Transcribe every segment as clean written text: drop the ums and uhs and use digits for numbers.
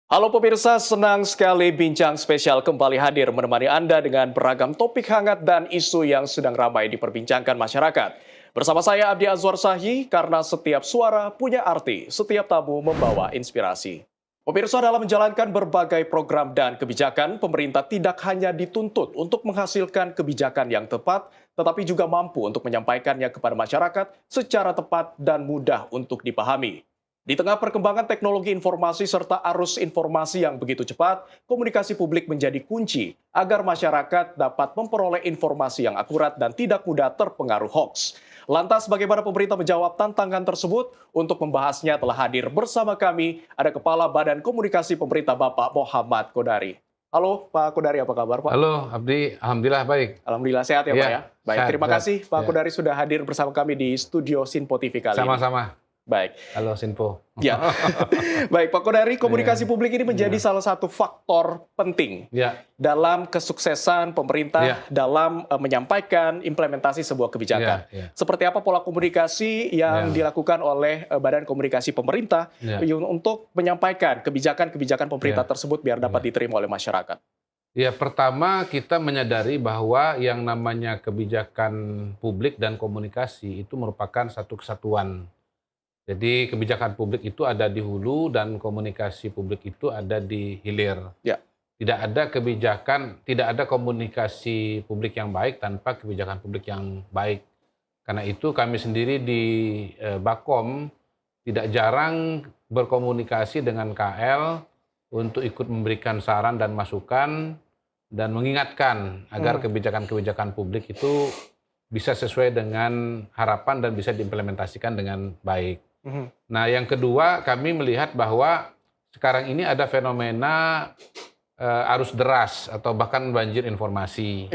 Halo pemirsa, senang sekali Bincang Spesial kembali hadir menemani Anda dengan beragam topik hangat dan isu yang sedang ramai diperbincangkan masyarakat. Bersama saya Abdi Azwar Sahyi, karena setiap suara punya arti, setiap tamu membawa inspirasi. Pemirsa, dalam menjalankan berbagai program dan kebijakan, pemerintah tidak hanya dituntut untuk menghasilkan kebijakan yang tepat, tetapi juga mampu untuk menyampaikannya kepada masyarakat secara tepat dan mudah untuk dipahami. Di tengah perkembangan teknologi informasi serta arus informasi yang begitu cepat, komunikasi publik menjadi kunci agar masyarakat dapat memperoleh informasi yang akurat dan tidak mudah terpengaruh hoax. Lantas bagaimana pemerintah menjawab tantangan tersebut? Untuk membahasnya telah hadir bersama kami ada Kepala Badan Komunikasi Pemerintah Bapak Muhammad Kodari. Halo Pak Kodari, apa kabar Pak? Halo Abdi, alhamdulillah baik. Alhamdulillah sehat ya Pak ya? Baik, sehat, terima sehat. kasih Pak Kodari sudah hadir bersama kami di studio Sinpo TV kali ini. Sama-sama. Baik. Halo Sinpo. Ya, baik Pak Kodari, komunikasi publik ini menjadi salah satu faktor penting dalam kesuksesan pemerintah dalam menyampaikan implementasi sebuah kebijakan. Seperti apa pola komunikasi yang dilakukan oleh Badan Komunikasi Pemerintah untuk menyampaikan kebijakan-kebijakan pemerintah tersebut biar dapat diterima oleh masyarakat? Ya, pertama kita menyadari bahwa yang namanya kebijakan publik dan komunikasi itu merupakan satu kesatuan. Jadi kebijakan publik itu ada di hulu dan komunikasi publik itu ada di hilir. Tidak ada kebijakan, tidak ada komunikasi publik yang baik tanpa kebijakan publik yang baik. Karena itu kami sendiri di Bakom tidak jarang berkomunikasi dengan KL untuk ikut memberikan saran dan masukan dan mengingatkan agar kebijakan-kebijakan publik itu bisa sesuai dengan harapan dan bisa diimplementasikan dengan baik. Nah, yang kedua, kami melihat bahwa sekarang ini ada fenomena arus deras atau bahkan banjir informasi.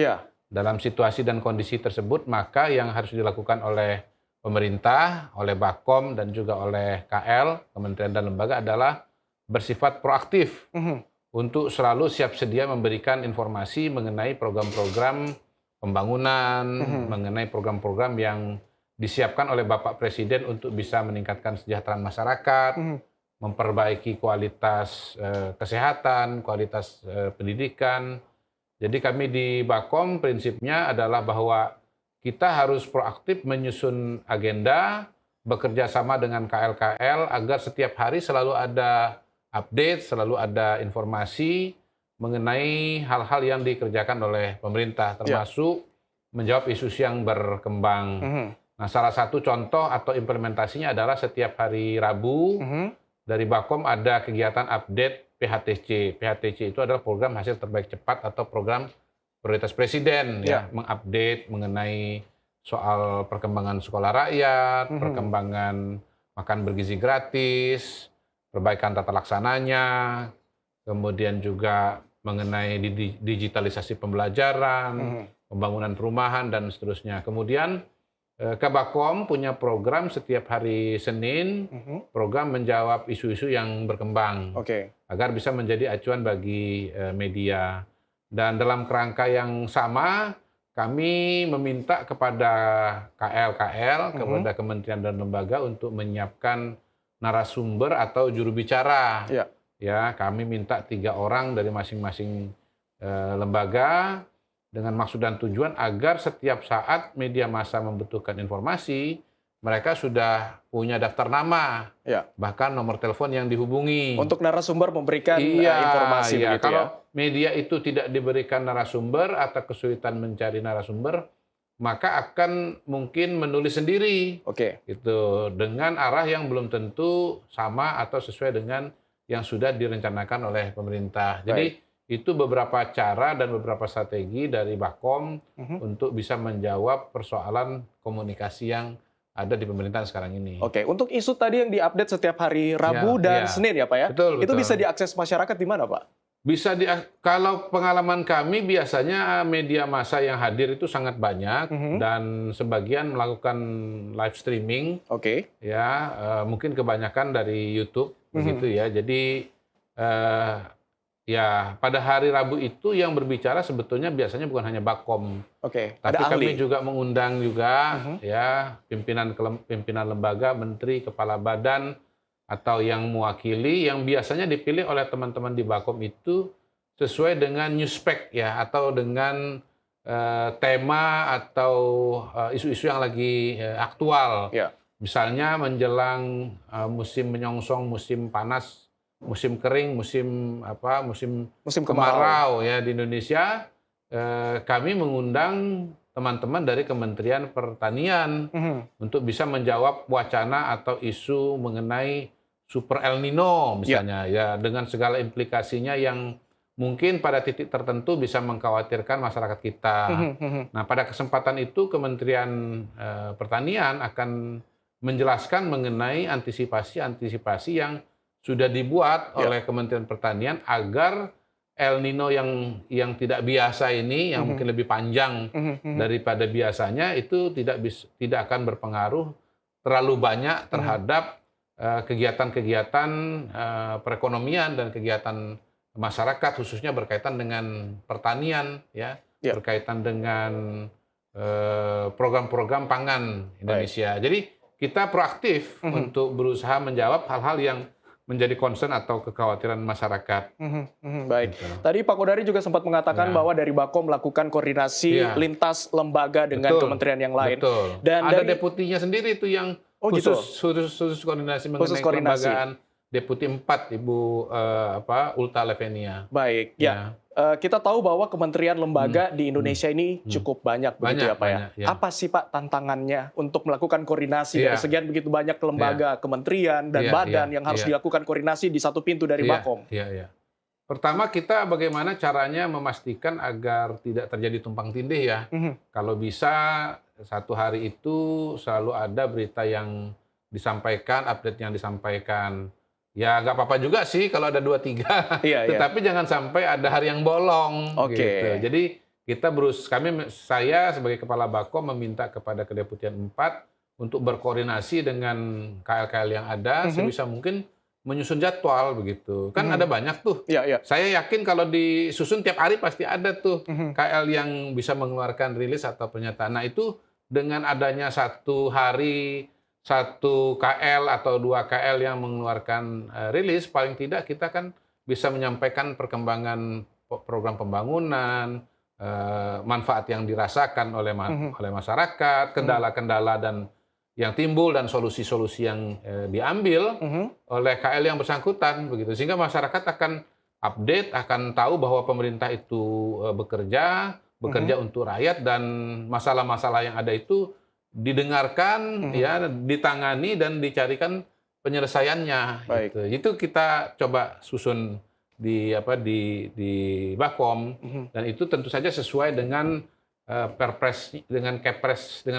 Dalam situasi dan kondisi tersebut, maka yang harus dilakukan oleh pemerintah, oleh Bakom, dan juga oleh KL, kementerian dan lembaga adalah bersifat proaktif untuk selalu siap sedia memberikan informasi mengenai program-program pembangunan, mengenai program-program yang disiapkan oleh Bapak Presiden untuk bisa meningkatkan kesejahteraan masyarakat, memperbaiki kualitas kesehatan, kualitas pendidikan. Jadi kami di Bakom prinsipnya adalah bahwa kita harus proaktif menyusun agenda, bekerja sama dengan KL-KL agar setiap hari selalu ada update, selalu ada informasi mengenai hal-hal yang dikerjakan oleh pemerintah, termasuk menjawab isu yang berkembang. Nah, salah satu contoh atau implementasinya adalah setiap hari Rabu dari Bakom ada kegiatan update PHTC. PHTC itu adalah program hasil terbaik cepat atau program prioritas Presiden, mengupdate mengenai soal perkembangan sekolah rakyat, perkembangan makan bergizi gratis, perbaikan tata laksananya, kemudian juga mengenai digitalisasi pembelajaran, pembangunan perumahan, dan seterusnya. Kemudian Kabakom punya program setiap hari Senin, program menjawab isu-isu yang berkembang, agar bisa menjadi acuan bagi media. Dan dalam kerangka yang sama, kami meminta kepada KL-KL, kepada kementerian dan lembaga untuk menyiapkan narasumber atau juru bicara. Ya, kami minta 3 orang dari masing-masing lembaga, dengan maksud dan tujuan agar setiap saat media massa membutuhkan informasi, mereka sudah punya daftar nama, bahkan nomor telepon yang dihubungi. Untuk narasumber memberikan informasi begitu kalau media itu tidak diberikan narasumber atau kesulitan mencari narasumber, maka akan mungkin menulis sendiri, gitu, dengan arah yang belum tentu sama atau sesuai dengan yang sudah direncanakan oleh pemerintah. Jadi itu beberapa cara dan beberapa strategi dari Bakom untuk bisa menjawab persoalan komunikasi yang ada di pemerintahan sekarang ini. Untuk isu tadi yang diupdate setiap hari Rabu dan Senin ya Pak ya? Betul. Itu bisa diakses masyarakat di mana Pak? Bisa kalau pengalaman kami biasanya media massa yang hadir itu sangat banyak dan sebagian melakukan live streaming. Mungkin kebanyakan dari YouTube begitu ya. Jadi ya, pada hari Rabu itu yang berbicara sebetulnya biasanya bukan hanya Bakom, tapi kami juga mengundang juga ya pimpinan lembaga, menteri, kepala badan, atau yang mewakili yang biasanya dipilih oleh teman-teman di Bakom itu sesuai dengan newspek ya atau dengan tema atau isu-isu yang lagi aktual. Ya. Misalnya menjelang musim menyongsong musim panas, musim kering, musim Musim kemarau ya di Indonesia, kami mengundang teman-teman dari Kementerian Pertanian untuk bisa menjawab wacana atau isu mengenai Super El Nino misalnya ya dengan segala implikasinya yang mungkin pada titik tertentu bisa mengkhawatirkan masyarakat kita. Nah, pada kesempatan itu Kementerian Pertanian akan menjelaskan mengenai antisipasi-antisipasi yang sudah dibuat oleh Kementerian Pertanian agar El Nino yang tidak biasa ini, yang mungkin lebih panjang daripada biasanya, itu tidak akan berpengaruh terlalu banyak terhadap kegiatan-kegiatan perekonomian dan kegiatan masyarakat, khususnya berkaitan dengan pertanian, ya, berkaitan dengan program-program pangan Indonesia. Jadi kita proaktif untuk berusaha menjawab hal-hal yang menjadi concern atau kekhawatiran masyarakat. Baik. Gitu. Tadi Pak Kodari juga sempat mengatakan bahwa dari Bakom melakukan koordinasi lintas lembaga dengan kementerian yang lain. Betul. Dan ada deputinya sendiri itu yang khusus koordinasi mengenai kelembagaan. Deputi 4 Ibu Ulta Levenia. Baik. Ya. Kita tahu bahwa kementerian lembaga di Indonesia ini cukup banyak begitu ya Pak ya. Apa sih Pak tantangannya untuk melakukan koordinasi dari sekian begitu banyak lembaga, kementerian dan badan yang harus dilakukan koordinasi di satu pintu dari Bakom? Pertama kita bagaimana caranya memastikan agar tidak terjadi tumpang tindih ya. Kalau bisa satu hari itu selalu ada berita yang disampaikan, update yang disampaikan. Ya nggak apa-apa juga sih kalau ada 2-3, tetapi jangan sampai ada hari yang bolong. Gitu. Jadi saya sebagai Kepala Bakom meminta kepada Kedeputian 4 untuk berkoordinasi dengan KL-KL yang ada sebisa mungkin menyusun jadwal begitu. Kan ada banyak tuh. Saya yakin kalau disusun tiap hari pasti ada tuh KL yang bisa mengeluarkan rilis atau pernyataan. Nah itu dengan adanya satu hari satu KL atau 2 KL yang mengeluarkan rilis, paling tidak kita kan bisa menyampaikan perkembangan program pembangunan, manfaat yang dirasakan oleh masyarakat, kendala-kendala dan yang timbul dan solusi-solusi yang diambil oleh KL yang bersangkutan begitu. Sehingga masyarakat akan update, akan tahu bahwa pemerintah itu bekerja untuk rakyat dan masalah-masalah yang ada itu didengarkan, ya, ditangani dan dicarikan penyelesaiannya. Gitu. Itu kita coba susun di Bakom dan itu tentu saja sesuai dengan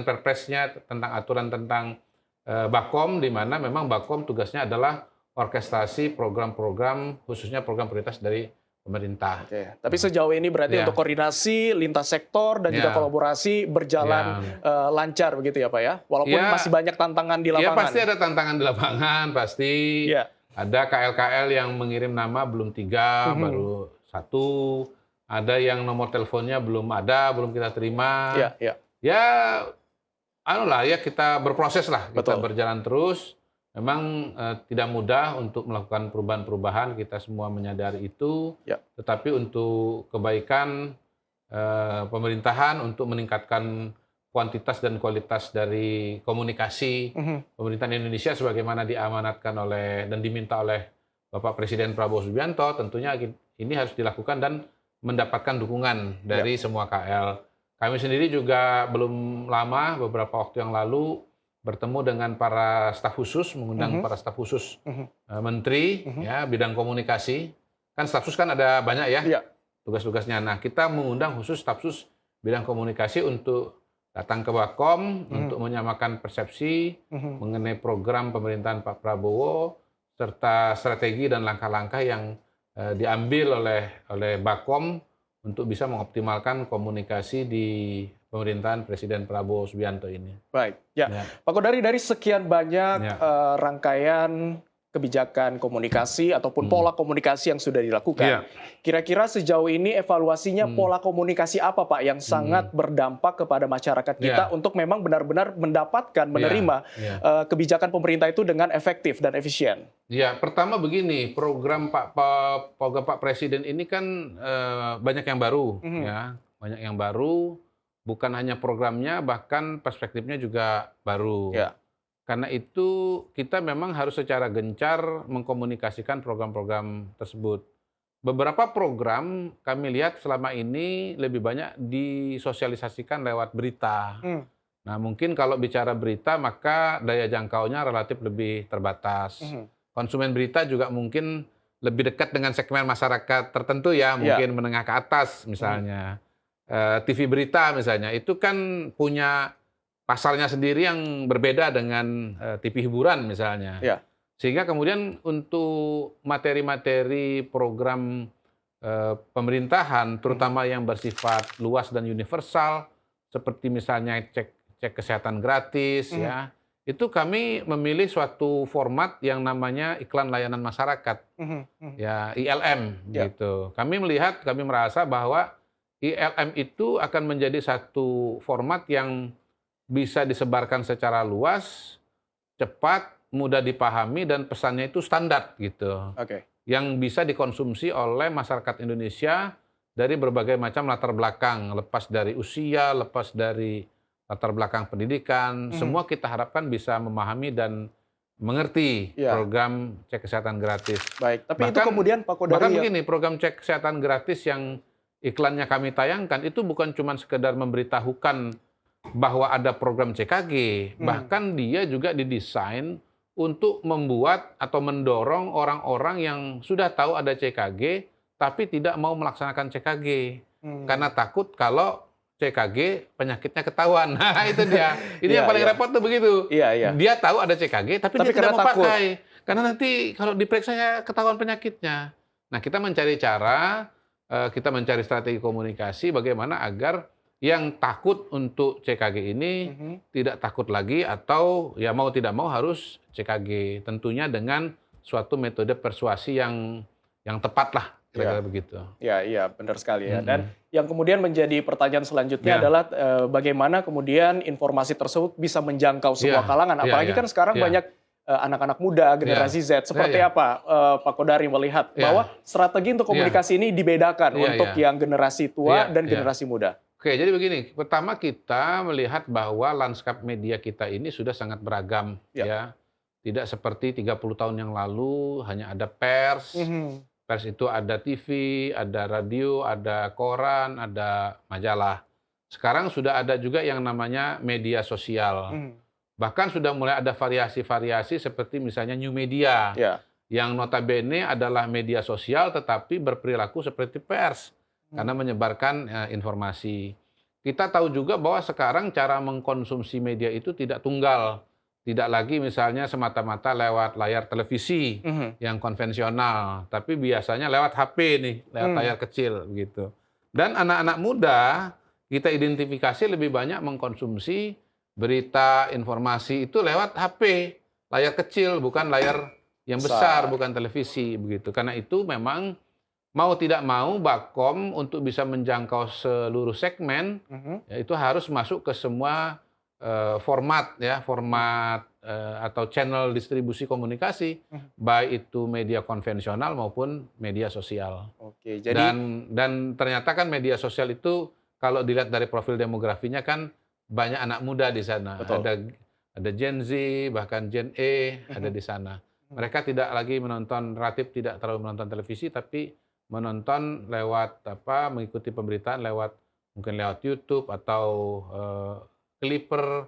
perpresnya tentang aturan tentang Bakom, di mana memang Bakom tugasnya adalah orkestrasi program-program khususnya program prioritas dari pemerintah. Tapi sejauh ini berarti untuk koordinasi lintas sektor dan juga kolaborasi berjalan lancar begitu ya Pak ya? Walaupun masih banyak tantangan di lapangan. Iya pasti ada tantangan di lapangan, pasti. Ada KL-KL yang mengirim nama belum 3, baru 1. Ada yang nomor teleponnya belum ada, belum kita terima. Kita berproses lah, kita berjalan terus. Memang tidak mudah untuk melakukan perubahan-perubahan, kita semua menyadari itu. Tetapi untuk kebaikan pemerintahan, untuk meningkatkan kuantitas dan kualitas dari komunikasi pemerintahan Indonesia sebagaimana diamanatkan dan diminta oleh Bapak Presiden Prabowo Subianto, tentunya ini harus dilakukan dan mendapatkan dukungan dari semua KL. Kami sendiri juga belum lama, beberapa waktu yang lalu, bertemu dengan para staf khusus, mengundang para staf khusus menteri ya bidang komunikasi. Kan staf khusus kan ada banyak ya tugas-tugasnya. Nah, kita mengundang khusus staf khusus bidang komunikasi untuk datang ke Bakom untuk menyamakan persepsi mengenai program pemerintahan Pak Prabowo serta strategi dan langkah-langkah yang diambil oleh Bakom untuk bisa mengoptimalkan komunikasi di pemerintahan Presiden Prabowo Subianto ini. Baik, Pak Kodari, dari sekian banyak rangkaian kebijakan komunikasi ataupun pola komunikasi yang sudah Iya. dilakukan. Kira-kira sejauh ini evaluasinya pola komunikasi apa Pak yang sangat berdampak kepada masyarakat kita untuk memang benar-benar mendapatkan, menerima Iya. kebijakan pemerintah itu dengan efektif dan efisien? Ya, pertama begini, program Pak Presiden ini kan banyak yang baru, ya, banyak yang baru. Bukan hanya programnya, bahkan perspektifnya juga baru. Ya. Karena itu kita memang harus secara gencar mengkomunikasikan program-program tersebut. Beberapa program kami lihat selama ini lebih banyak disosialisasikan lewat berita. Nah, mungkin kalau bicara berita maka daya jangkaunya relatif lebih terbatas. Konsumen berita juga mungkin lebih dekat dengan segmen masyarakat tertentu ya, mungkin menengah ke atas misalnya. TV berita misalnya, itu kan punya pasarnya sendiri yang berbeda dengan TV hiburan misalnya. Ya. Sehingga kemudian untuk materi-materi program pemerintahan, terutama yang bersifat luas dan universal, seperti misalnya cek kesehatan gratis, ya, itu kami memilih suatu format yang namanya iklan layanan masyarakat, ya ILM, Ya. gitu. Kami merasa bahwa ILM itu akan menjadi satu format yang bisa disebarkan secara luas, cepat, mudah dipahami, dan pesannya itu standar gitu. Oke. Yang bisa dikonsumsi oleh masyarakat Indonesia dari berbagai macam latar belakang, lepas dari usia, lepas dari latar belakang pendidikan, semua kita harapkan bisa memahami dan mengerti program cek kesehatan gratis. Baik, tapi itu Bahkan- kemudian Pak Kodari Bahkan begini, program cek kesehatan gratis yang iklannya kami tayangkan itu bukan cuma sekedar memberitahukan bahwa ada program CKG, bahkan dia juga didesain untuk membuat atau mendorong orang-orang yang sudah tahu ada CKG tapi tidak mau melaksanakan CKG karena takut kalau CKG penyakitnya ketahuan. Nah, itu dia. Ini yang paling repot tuh begitu. Iya. Dia tahu ada CKG tapi dia karena tidak mau takut. pakai karena nanti kalau diperiksa ya ketahuan penyakitnya. Nah, kita mencari cara, kita mencari strategi komunikasi bagaimana agar yang takut untuk CKG ini tidak takut lagi atau ya mau tidak mau harus CKG. Tentunya dengan suatu metode persuasi yang tepat lah, kira-kira begitu. Iya, benar sekali ya. Dan yang kemudian menjadi pertanyaan selanjutnya Ya. adalah bagaimana kemudian informasi tersebut bisa menjangkau semua Ya. kalangan. Ya, Apalagi ya. kan sekarang Ya. banyak anak-anak muda, generasi Z. Seperti Ya. apa Pak Kodari melihat bahwa strategi untuk komunikasi ini dibedakan untuk yang generasi tua dan generasi muda? Oke, jadi begini. Pertama kita melihat bahwa lanskap media kita ini sudah sangat beragam, ya. Tidak seperti 30 tahun yang lalu hanya ada pers. Pers itu ada TV, ada radio, ada koran, ada majalah. Sekarang sudah ada juga yang namanya media sosial. Bahkan sudah mulai ada variasi-variasi seperti misalnya new media, yang notabene adalah media sosial tetapi berperilaku seperti pers karena menyebarkan informasi. Kita tahu juga bahwa sekarang cara mengkonsumsi media itu tidak tunggal. Tidak lagi misalnya semata-mata lewat layar televisi yang konvensional, tapi biasanya lewat HP nih, lewat layar kecil begitu. Dan anak-anak muda kita identifikasi lebih banyak mengkonsumsi berita, informasi itu lewat HP, layar kecil, bukan layar yang besar, bukan televisi begitu. Karena itu memang mau tidak mau Bakom untuk bisa menjangkau seluruh segmen, ya, itu harus masuk ke semua format atau channel distribusi komunikasi, baik itu media konvensional maupun media sosial. Oke, jadi dan ternyata kan media sosial itu kalau dilihat dari profil demografinya kan banyak anak muda di sana. Betul. Ada Gen Z, bahkan Gen E ada di sana. Mereka tidak lagi relatif tidak terlalu menonton televisi, tapi menonton lewat mengikuti pemberitaan mungkin lewat YouTube atau Clipper,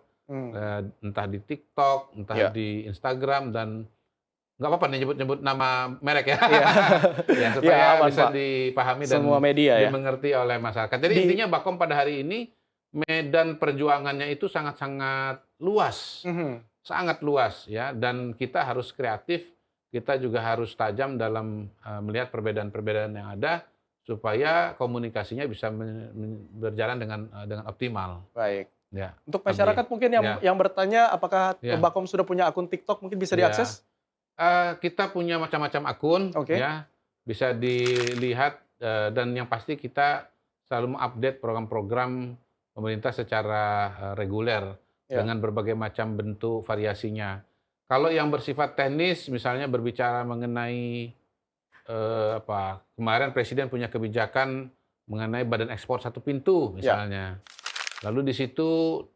entah di TikTok, entah di Instagram, dan nggak apa-apa nih nyebut-nyebut nama merek ya, ya supaya aman, bisa Pak. dipahami dan Semua media ya. dimengerti oleh masyarakat. Jadi intinya Bakom pada hari ini medan perjuangannya itu sangat-sangat luas, sangat luas ya, dan kita harus kreatif, kita juga harus tajam dalam melihat perbedaan-perbedaan yang ada supaya komunikasinya bisa berjalan dengan optimal. Baik. Ya. Untuk masyarakat mungkin yang bertanya apakah Bakom sudah punya akun TikTok, mungkin bisa diakses? Kita punya macam-macam akun, Oke. ya, bisa dilihat, dan yang pasti kita selalu mengupdate program-program pemerintah secara, reguler Ya. dengan berbagai macam bentuk variasinya. Kalau yang bersifat teknis, misalnya berbicara mengenai, kemarin presiden punya kebijakan mengenai badan ekspor satu pintu Ya. misalnya. Lalu di situ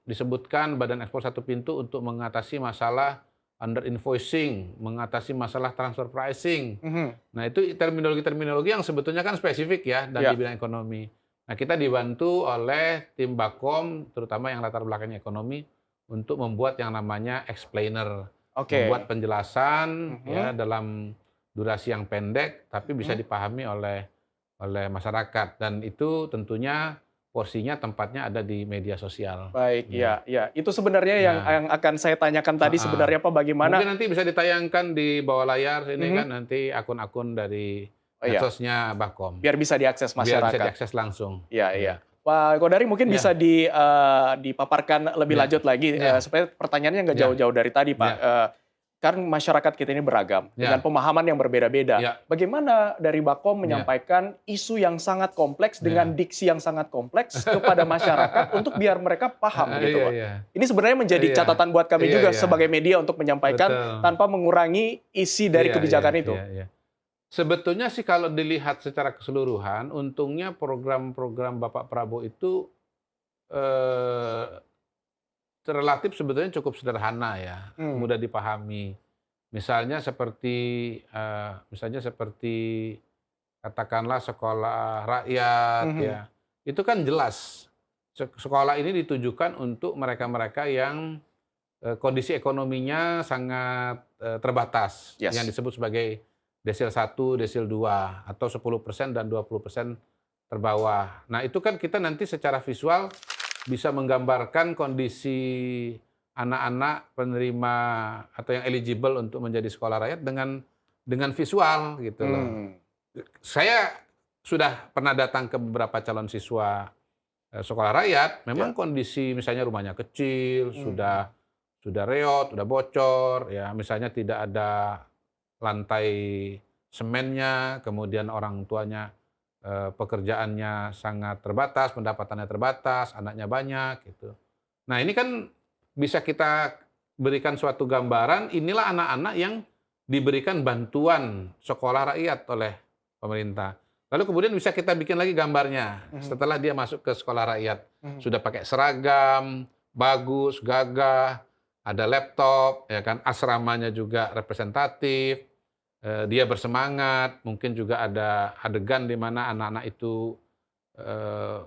disebutkan badan ekspor satu pintu untuk mengatasi masalah under invoicing, mengatasi masalah transfer pricing. Mhm. Nah, itu terminologi-terminologi yang sebetulnya kan spesifik ya dan di Ya. bidang ekonomi. Nah, kita dibantu oleh tim Bakom, terutama yang latar belakangnya ekonomi, untuk membuat yang namanya explainer, Oke. membuat penjelasan Mhm. ya dalam durasi yang pendek, tapi bisa Mhm. dipahami oleh masyarakat. Dan itu tentunya porsinya tempatnya ada di media sosial. Baik, Ya, ya, ya. Itu sebenarnya yang ya. akan saya tanyakan tadi Heeh. sebenarnya Pak, Mungkin bagaimana nanti bisa ditayangkan di bawah layar ini mhm. kan nanti akun-akun dari Oh iya, medsosnya Bakom, biar bisa diakses biar bisa masyarakat. diakses langsung. Iya, iya. Ya, Pak Kodari mungkin bisa ya, dipaparkan lebih ya, lanjut lagi, ya, supaya pertanyaannya nggak ya, jauh-jauh dari tadi, Pak. ya, Kan masyarakat kita ini beragam, dengan ya, pemahaman yang berbeda-beda. ya, Bagaimana dari Bakom ya, menyampaikan isu yang sangat kompleks dengan ya. diksi yang sangat kompleks kepada masyarakat untuk biar mereka paham gitu, Iya, Pak. iya, Ini sebenarnya menjadi iya, catatan buat kami iya, juga iya, sebagai media untuk menyampaikan betul. tanpa mengurangi isi dari Iya, iya, kebijakan itu. iya, iya. Sebetulnya sih kalau dilihat secara keseluruhan, untungnya program-program Bapak Prabowo itu eh, relatif sebetulnya cukup sederhana ya, Hmm. mudah dipahami. Misalnya seperti katakanlah sekolah rakyat Mhm. ya, itu kan jelas sekolah ini ditujukan untuk mereka-mereka yang kondisi ekonominya sangat terbatas, yang Yes. disebut sebagai desil 1, desil 2, atau 10% dan 20% terbawah. Nah, itu kan kita nanti secara visual bisa menggambarkan kondisi anak-anak penerima atau yang eligible untuk menjadi sekolah rakyat dengan visual gitu loh. Hmm. Saya sudah pernah datang ke beberapa calon siswa sekolah rakyat, memang Ya. kondisi misalnya rumahnya kecil, Mhm. sudah reot, sudah bocor, ya misalnya tidak ada lantai semennya, kemudian orang tuanya pekerjaannya sangat terbatas, pendapatannya terbatas, anaknya banyak gitu. Nah, ini kan bisa kita berikan suatu gambaran, inilah anak-anak yang diberikan bantuan sekolah rakyat oleh pemerintah. Lalu kemudian bisa kita bikin lagi gambarnya, Mhm. setelah dia masuk ke sekolah rakyat. Mhm. Sudah pakai seragam, bagus, gagah, ada laptop, ya kan, asramanya juga representatif, dia bersemangat, mungkin juga ada adegan di mana anak-anak itu, eee,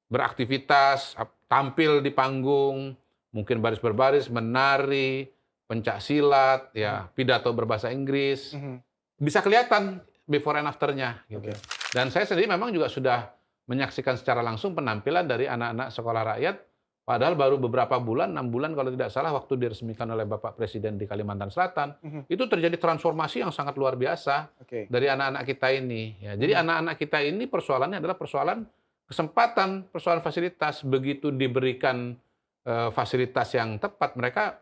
beraktivitas, tampil di panggung, mungkin baris berbaris, menari, pencak silat, Mhm. ya, pidato berbahasa Inggris. Mhm. Bisa kelihatan before and after-nya gitu. Oke. Dan saya sendiri memang juga sudah menyaksikan secara langsung penampilan dari anak-anak sekolah rakyat, padahal baru beberapa bulan, 6 bulan kalau tidak salah waktu diresmikan oleh Bapak Presiden di Kalimantan Selatan, Mhm. itu terjadi transformasi yang sangat luar biasa Oke. dari anak-anak kita ini, ya. Jadi Mhm. anak-anak kita ini persoalannya adalah persoalan kesempatan, persoalan fasilitas. Begitu diberikan, fasilitas yang tepat, mereka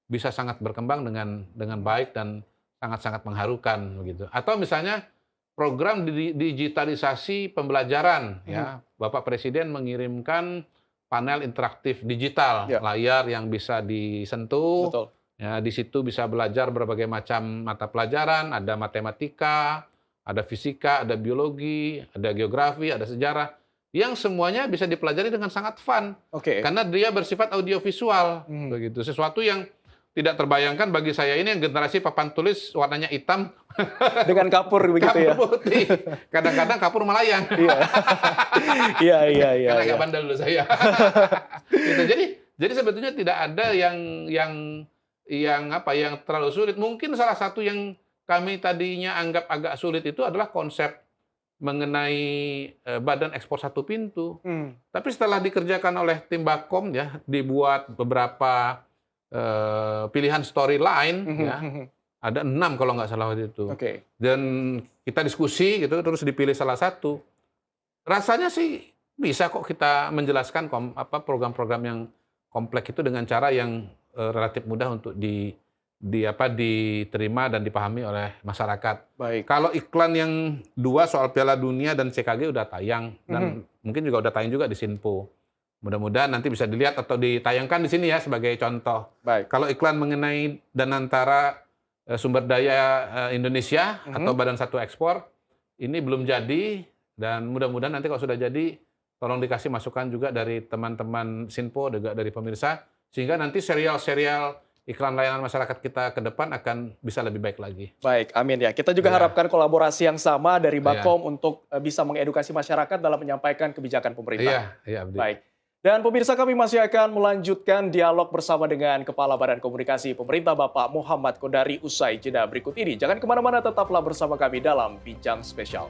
bisa sangat berkembang dengan baik dan sangat-sangat mengharukan begitu. Atau misalnya program digitalisasi pembelajaran Mhm. ya. Bapak Presiden mengirimkan panel interaktif digital, Ya, layar yang bisa disentuh, betul. ya di situ bisa belajar berbagai macam mata pelajaran, ada matematika, ada fisika, ada biologi, ada geografi, ada sejarah, yang semuanya bisa dipelajari dengan sangat fun. Oke. Karena dia bersifat audiovisual, Mhm. begitu. Sesuatu yang tidak terbayangkan bagi saya ini yang generasi papan tulis warnanya hitam, Dengan kapur begitu kapur ya? putih. Kadang-kadang kapur melayang. Iya. Iya, iya, iya, Karena iya. agak bandel dulu saya. Gitu. Jadi sebetulnya tidak ada yang terlalu sulit. Mungkin salah satu yang kami tadinya anggap agak sulit itu adalah konsep mengenai badan ekspor satu pintu. Mmm. Tapi setelah dikerjakan oleh tim Bakom ya, dibuat beberapa pilihan storyline Mhm, ya, mhm. ada 6 kalau nggak salah waktu itu. Oke. Dan kita diskusi gitu, terus dipilih salah satu. Rasanya sih bisa kok kita menjelaskan program-program yang kompleks itu dengan cara yang relatif mudah untuk diterima dan dipahami oleh masyarakat. Baik. Kalau iklan yang dua soal Piala Dunia dan CKG udah tayang dan mungkin juga udah tayang juga di Sinpo. Mudah-mudahan nanti bisa dilihat atau ditayangkan di sini ya sebagai contoh. Baik. Kalau iklan mengenai Danantara Sumber Daya Indonesia atau Badan Satu Ekspor ini belum jadi dan mudah-mudahan nanti kalau sudah jadi tolong dikasih masukan juga dari teman-teman Sinpo, juga dari pemirsa, sehingga nanti serial-serial iklan layanan masyarakat kita ke depan akan bisa lebih baik lagi. Baik, amin ya. Kita juga harapkan kolaborasi yang sama dari Bakom untuk bisa mengedukasi masyarakat dalam menyampaikan kebijakan pemerintah. Iya, Abdi. Baik. Dan pemirsa, kami masih akan melanjutkan dialog bersama dengan Kepala Badan Komunikasi Pemerintah Bapak Muhammad Kodari usai jeda berikut ini. Jangan kemana-mana, tetaplah bersama kami dalam Bincang Spesial.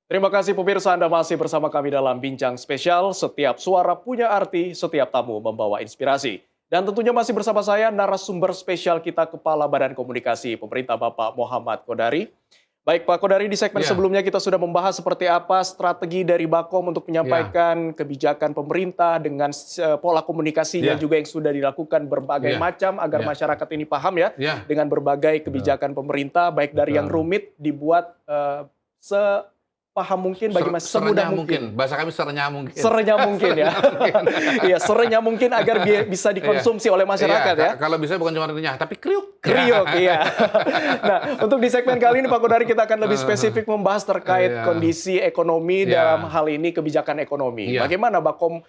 Terima kasih pemirsa, Anda masih bersama kami dalam Bincang Spesial. Setiap suara punya arti, setiap tamu membawa inspirasi. Dan tentunya masih bersama saya narasumber spesial kita Kepala Badan Komunikasi Pemerintah Bapak Muhammad Kodari. Baik Pak Kodari, di segmen sebelumnya kita sudah membahas seperti apa strategi dari Bakom untuk menyampaikan kebijakan pemerintah dengan pola komunikasinya juga yang sudah dilakukan berbagai macam agar masyarakat ini paham ya dengan berbagai kebijakan pemerintah, baik dari yang rumit dibuat sepaham mungkin bagi masyarakat, semudah mungkin. Bahasa kami serenyah mungkin. Serenyah mungkin ya. Iya, serenyah mungkin agar bisa dikonsumsi oleh masyarakat ya. Kalau bisa bukan cuma renyah, tapi kriuk. Kriuk, iya. Nah, untuk di segmen kali ini Pak Kodari kita akan lebih spesifik membahas terkait kondisi ekonomi dalam hal ini kebijakan ekonomi. Bagaimana Bakom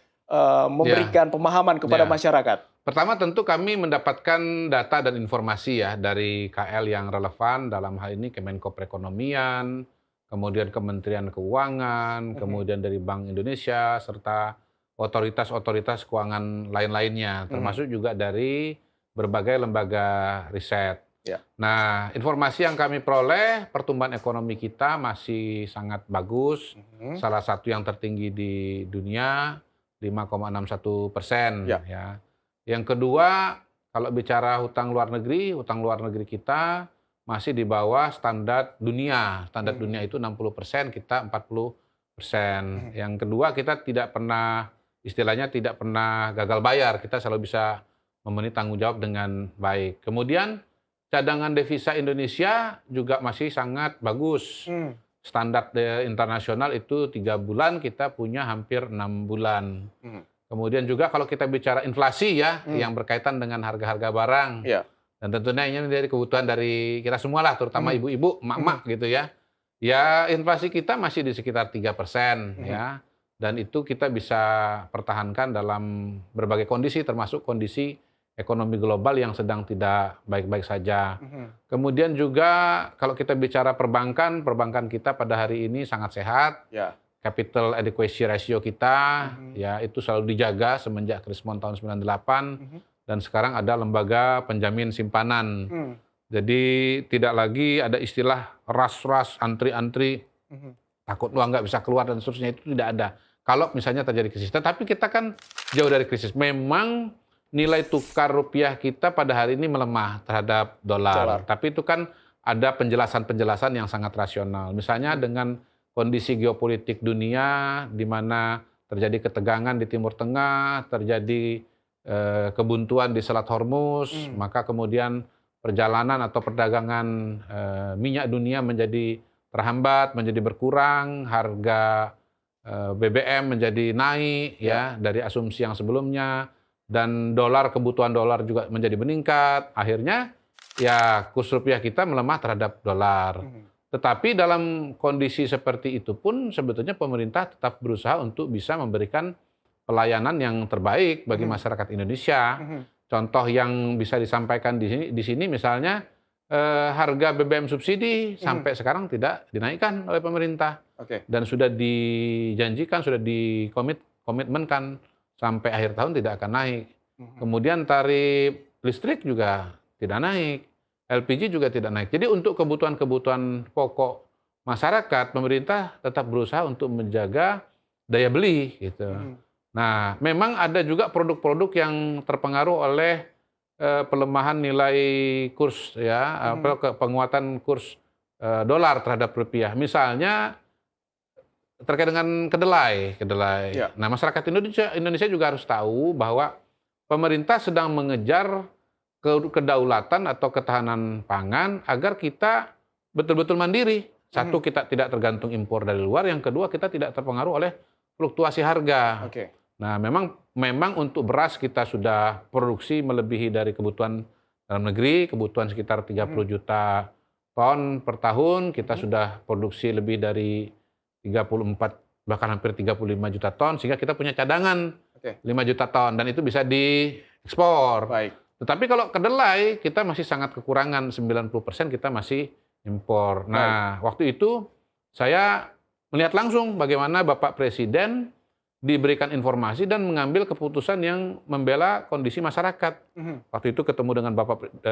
memberikan pemahaman kepada masyarakat? Pertama tentu kami mendapatkan data dan informasi ya dari KL yang relevan dalam hal ini Kemenko Perekonomian, kemudian Kementerian Keuangan, kemudian dari Bank Indonesia, serta otoritas-otoritas keuangan lain-lainnya, termasuk juga dari berbagai lembaga riset. Nah, informasi yang kami peroleh, pertumbuhan ekonomi kita masih sangat bagus, salah satu yang tertinggi di dunia, 5,61%. Ya. Yang kedua, kalau bicara hutang luar negeri kita masih di bawah standar dunia. Standar dunia itu 60%, kita 40%. Yang kedua, kita tidak pernah, istilahnya tidak pernah gagal bayar. Kita selalu bisa memenuhi tanggung jawab dengan baik. Kemudian, cadangan devisa Indonesia juga masih sangat bagus. Standar internasional itu 3 bulan, kita punya hampir 6 bulan. Kemudian juga kalau kita bicara inflasi ya, yang berkaitan dengan harga-harga barang. Dan tentunya ini menjadi kebutuhan dari kita semua lah, terutama ibu-ibu, emak-emak gitu ya. Ya inflasi kita masih di sekitar 3% ya. Dan itu kita bisa pertahankan dalam berbagai kondisi, termasuk kondisi ekonomi global yang sedang tidak baik-baik saja. Kemudian juga kalau kita bicara perbankan kita pada hari ini sangat sehat. Capital adequacy ratio kita ya itu selalu dijaga semenjak Krismon tahun 98. Dan sekarang ada lembaga penjamin simpanan. Jadi tidak lagi ada istilah ras-ras, antri-antri, takut uang nggak bisa keluar dan seterusnya, itu tidak ada. Kalau misalnya terjadi krisis. Tetapi kita kan jauh dari krisis. Memang nilai tukar rupiah kita pada hari ini melemah terhadap dolar. Tapi itu kan ada penjelasan-penjelasan yang sangat rasional. Misalnya dengan kondisi geopolitik dunia, di mana terjadi ketegangan di Timur Tengah, terjadi kebuntuan di Selat Hormuz, maka kemudian perjalanan atau perdagangan minyak dunia menjadi terhambat, menjadi berkurang, harga BBM menjadi naik ya dari asumsi yang sebelumnya, dan kebutuhan dolar juga menjadi meningkat. Akhirnya ya kurs rupiah kita melemah terhadap dolar. Tetapi dalam kondisi seperti itu pun sebetulnya pemerintah tetap berusaha untuk bisa memberikan pelayanan yang terbaik bagi masyarakat Indonesia. Contoh yang bisa disampaikan di sini misalnya harga BBM subsidi sampai sekarang tidak dinaikkan oleh pemerintah. Dan sudah dijanjikan, sudah dikomitmenkan sampai akhir tahun tidak akan naik. Kemudian tarif listrik juga tidak naik. LPG juga tidak naik. Jadi untuk kebutuhan-kebutuhan pokok masyarakat, pemerintah tetap berusaha untuk menjaga daya beli gitu. Nah, memang ada juga produk-produk yang terpengaruh oleh pelemahan nilai kurs ya, penguatan kurs dolar terhadap rupiah. Misalnya terkait dengan kedelai. Ya. Nah, masyarakat Indonesia juga harus tahu bahwa pemerintah sedang mengejar kedaulatan atau ketahanan pangan agar kita betul-betul mandiri. Satu, kita tidak tergantung impor dari luar. Yang kedua, kita tidak terpengaruh oleh fluktuasi harga. Oke. Nah, memang untuk beras kita sudah produksi melebihi dari kebutuhan dalam negeri, kebutuhan sekitar 30 juta ton per tahun. Kita sudah produksi lebih dari 34, bahkan hampir 35 juta ton, sehingga kita punya cadangan 5 juta ton, dan itu bisa diekspor. Baik. Tetapi kalau kedelai, kita masih sangat kekurangan, 90% kita masih impor. Nah, waktu itu saya melihat langsung bagaimana Bapak Presiden diberikan informasi dan mengambil keputusan yang membela kondisi masyarakat. Waktu itu ketemu dengan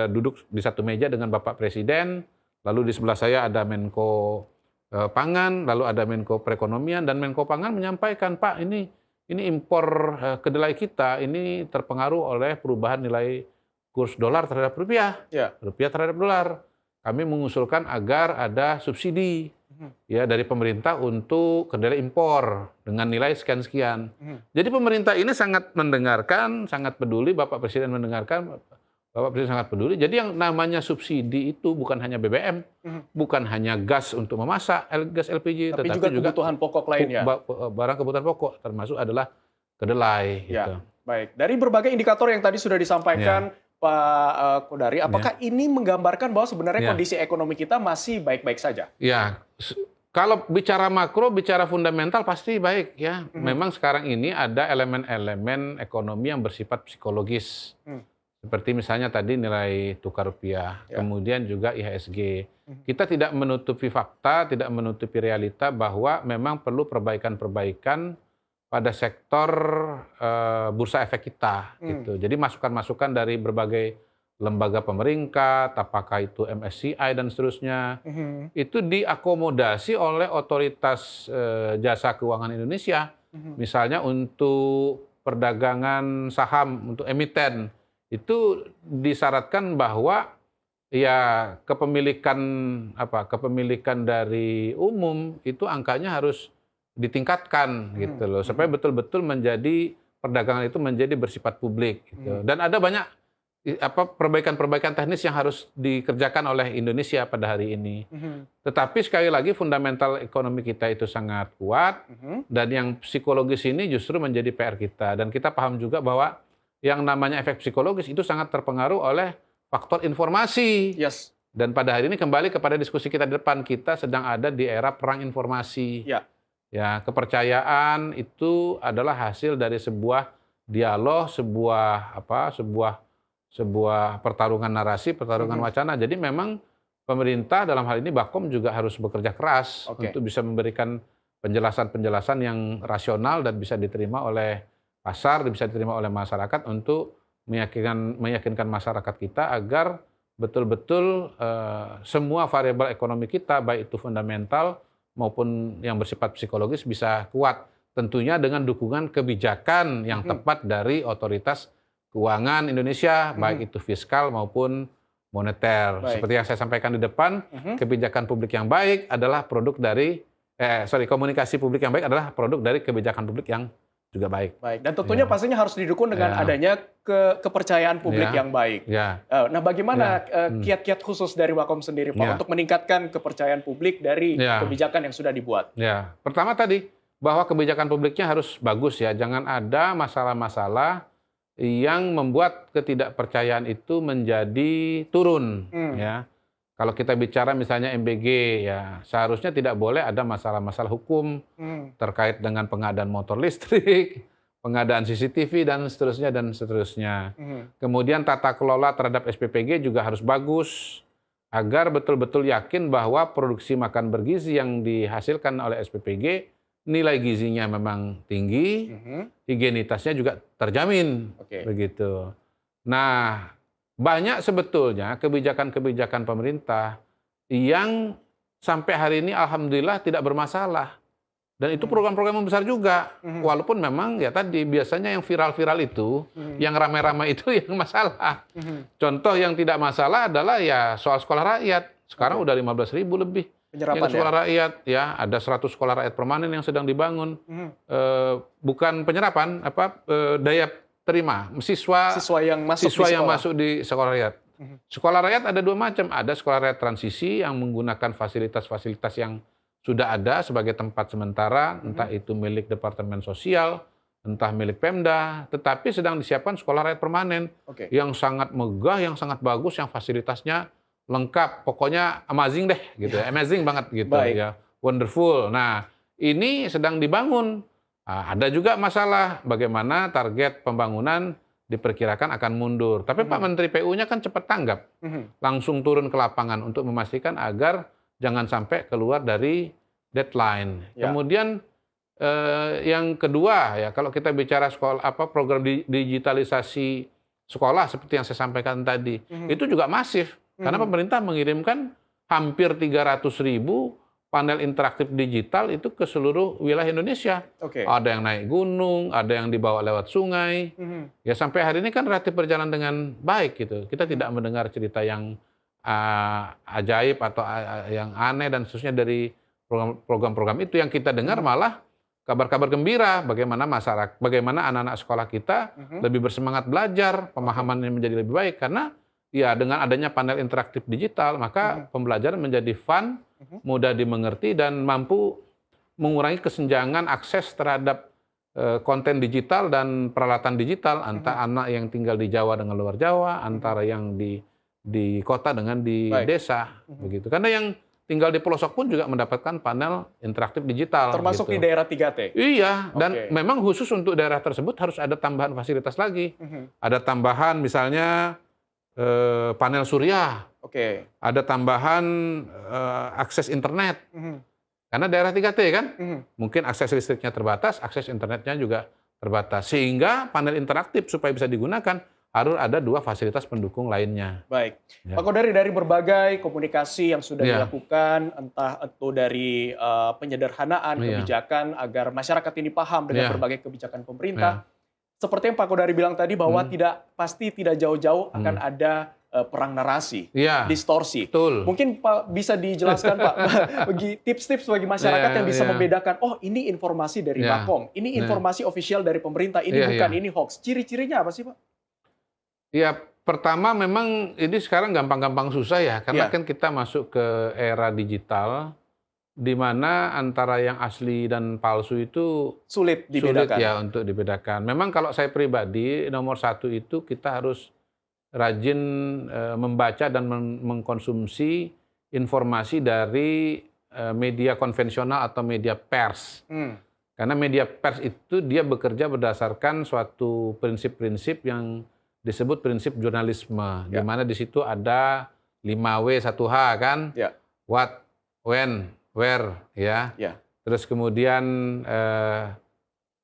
duduk di satu meja dengan Bapak Presiden, lalu di sebelah saya ada Menko Pangan, lalu ada Menko Perekonomian, dan Menko Pangan menyampaikan, Pak, ini impor kedelai kita ini terpengaruh oleh perubahan nilai kurs dolar terhadap rupiah, rupiah terhadap dolar. Kami mengusulkan agar ada subsidi ya dari pemerintah untuk kedelai impor dengan nilai sekian-sekian. Jadi pemerintah ini sangat mendengarkan, sangat peduli, Bapak Presiden mendengarkan, Bapak Presiden sangat peduli. Jadi yang namanya subsidi itu bukan hanya BBM, bukan hanya gas untuk memasak, gas LPG, tapi juga kebutuhan pokok lainnya. Barang kebutuhan pokok, termasuk adalah kedelai. Ya, baik. Dari berbagai indikator yang tadi sudah disampaikan Pak Kodari, apakah ini menggambarkan bahwa sebenarnya kondisi ekonomi kita masih baik-baik saja? Ya, kalau bicara makro, bicara fundamental pasti baik ya. Memang sekarang ini ada elemen-elemen ekonomi yang bersifat psikologis. Seperti misalnya tadi nilai tukar rupiah, kemudian juga IHSG. Kita tidak menutupi fakta, tidak menutupi realita bahwa memang perlu perbaikan-perbaikan pada sektor bursa efek kita. Gitu. Jadi masukan-masukan dari berbagai lembaga pemerintah, apakah itu MSCI dan seterusnya, itu diakomodasi oleh otoritas jasa keuangan Indonesia. Misalnya untuk perdagangan saham, untuk emiten, itu disyaratkan bahwa ya kepemilikan dari umum itu angkanya harus ditingkatkan gitu loh, supaya betul-betul menjadi perdagangan itu menjadi bersifat publik gitu. Dan ada banyak perbaikan-perbaikan teknis yang harus dikerjakan oleh Indonesia pada hari ini. Tetapi sekali lagi fundamental ekonomi kita itu sangat kuat, dan yang psikologis ini justru menjadi PR kita. Dan kita paham juga bahwa yang namanya efek psikologis itu sangat terpengaruh oleh faktor informasi. Dan pada hari ini kembali kepada diskusi kita di depan, kita sedang ada di era perang informasi. Ya, kepercayaan itu adalah hasil dari sebuah dialog, sebuah pertarungan narasi, pertarungan wacana. Jadi memang pemerintah dalam hal ini Bakom juga harus bekerja keras untuk bisa memberikan penjelasan-penjelasan yang rasional dan bisa diterima oleh pasar, bisa diterima oleh masyarakat untuk meyakinkan masyarakat kita agar betul-betul semua variabel ekonomi kita, baik itu fundamental maupun yang bersifat psikologis, bisa kuat. Tentunya dengan dukungan kebijakan yang tepat dari otoritas keuangan Indonesia, baik itu fiskal maupun moneter. Seperti yang saya sampaikan di depan, kebijakan publik yang baik adalah produk dari, komunikasi publik yang baik adalah produk dari kebijakan publik yang juga baik. Dan tentunya pastinya harus didukung dengan adanya kepercayaan publik yang baik. Nah, bagaimana kiat-kiat khusus dari Bakom sendiri, Pak, untuk meningkatkan kepercayaan publik dari kebijakan yang sudah dibuat? Pertama tadi, bahwa kebijakan publiknya harus bagus ya. Jangan ada masalah-masalah yang membuat ketidakpercayaan itu menjadi turun. Ya. Kalau kita bicara misalnya MBG, ya seharusnya tidak boleh ada masalah-masalah hukum terkait dengan pengadaan motor listrik, pengadaan CCTV, dan seterusnya. Kemudian tata kelola terhadap SPPG juga harus bagus, agar betul-betul yakin bahwa produksi makan bergizi yang dihasilkan oleh SPPG, nilai gizinya memang tinggi, higienitasnya juga terjamin. Begitu. Nah, banyak sebetulnya kebijakan-kebijakan pemerintah yang sampai hari ini alhamdulillah tidak bermasalah. Dan itu program-program yang besar juga. Walaupun memang ya tadi biasanya yang viral-viral itu, yang ramai-ramai itu yang masalah. Contoh yang tidak masalah adalah ya soal sekolah rakyat. Sekarang udah 15.000 lebih. Penyerapan Yang sekolah rakyat, ya ada 100 sekolah rakyat permanen yang sedang dibangun. Bukan penyerapan, daya terima Siswa yang masuk di sekolah rakyat. Sekolah rakyat ada dua macam, ada sekolah rakyat transisi yang menggunakan fasilitas-fasilitas yang sudah ada sebagai tempat sementara, entah itu milik Departemen Sosial, entah milik Pemda, tetapi sedang disiapkan sekolah rakyat permanen yang sangat megah, yang sangat bagus, yang fasilitasnya lengkap, pokoknya amazing deh, gitu ya, amazing banget gitu ya, wonderful. Nah, ini sedang dibangun. Nah, ada juga masalah bagaimana target pembangunan diperkirakan akan mundur. Tapi Pak Menteri PU-nya kan cepat tanggap, langsung turun ke lapangan untuk memastikan agar jangan sampai keluar dari deadline. Kemudian yang kedua ya, kalau kita bicara sekolah program digitalisasi sekolah seperti yang saya sampaikan tadi, itu juga masif karena pemerintah mengirimkan hampir 300.000 panel interaktif digital itu ke seluruh wilayah Indonesia. Ada yang naik gunung, ada yang dibawa lewat sungai. Ya sampai hari ini kan relatif berjalan dengan baik gitu. Kita tidak mendengar cerita yang ajaib atau yang aneh dan seterusnya dari program-program itu. Yang kita dengar malah kabar-kabar gembira bagaimana masyarakat, bagaimana anak-anak sekolah kita lebih bersemangat belajar, pemahamannya menjadi lebih baik karena ya dengan adanya panel interaktif digital maka pembelajaran menjadi fun, mudah dimengerti dan mampu mengurangi kesenjangan akses terhadap konten digital dan peralatan digital antara anak yang tinggal di Jawa dengan luar Jawa, antara yang di kota dengan di desa, begitu. Karena yang tinggal di pelosok pun juga mendapatkan panel interaktif digital. Termasuk gitu. di daerah 3T? Iya, dan memang khusus untuk daerah tersebut harus ada tambahan fasilitas lagi. Ada tambahan misalnya panel surya, ada tambahan akses internet. Karena daerah 3T kan, mungkin akses listriknya terbatas, akses internetnya juga terbatas. Sehingga panel interaktif supaya bisa digunakan, harus ada dua fasilitas pendukung lainnya. Baik. Pak Kodari, dari berbagai komunikasi yang sudah dilakukan, entah itu dari penyederhanaan kebijakan agar masyarakat ini paham dengan berbagai kebijakan pemerintah, seperti yang Pak Kodari bilang tadi bahwa pasti tidak jauh-jauh akan ada perang narasi, distorsi. Betul. Mungkin Pak bisa dijelaskan Pak, bagi tips-tips bagi masyarakat yang bisa membedakan, oh ini informasi dari Bakom, ini informasi official dari pemerintah, ini bukan, ini hoax. Ciri-cirinya apa sih Pak? Ya, pertama memang ini sekarang gampang-gampang susah ya, karena kan kita masuk ke era digital, di mana antara yang asli dan palsu itu sulit dibedakan. Sulit ya untuk dibedakan. Memang kalau saya pribadi, nomor satu itu kita harus rajin membaca dan mengkonsumsi informasi dari media konvensional atau media pers. Karena media pers itu dia bekerja berdasarkan suatu prinsip-prinsip yang disebut prinsip jurnalisme, di mana di situ ada 5W 1H kan, what, when, where, ya. Terus kemudian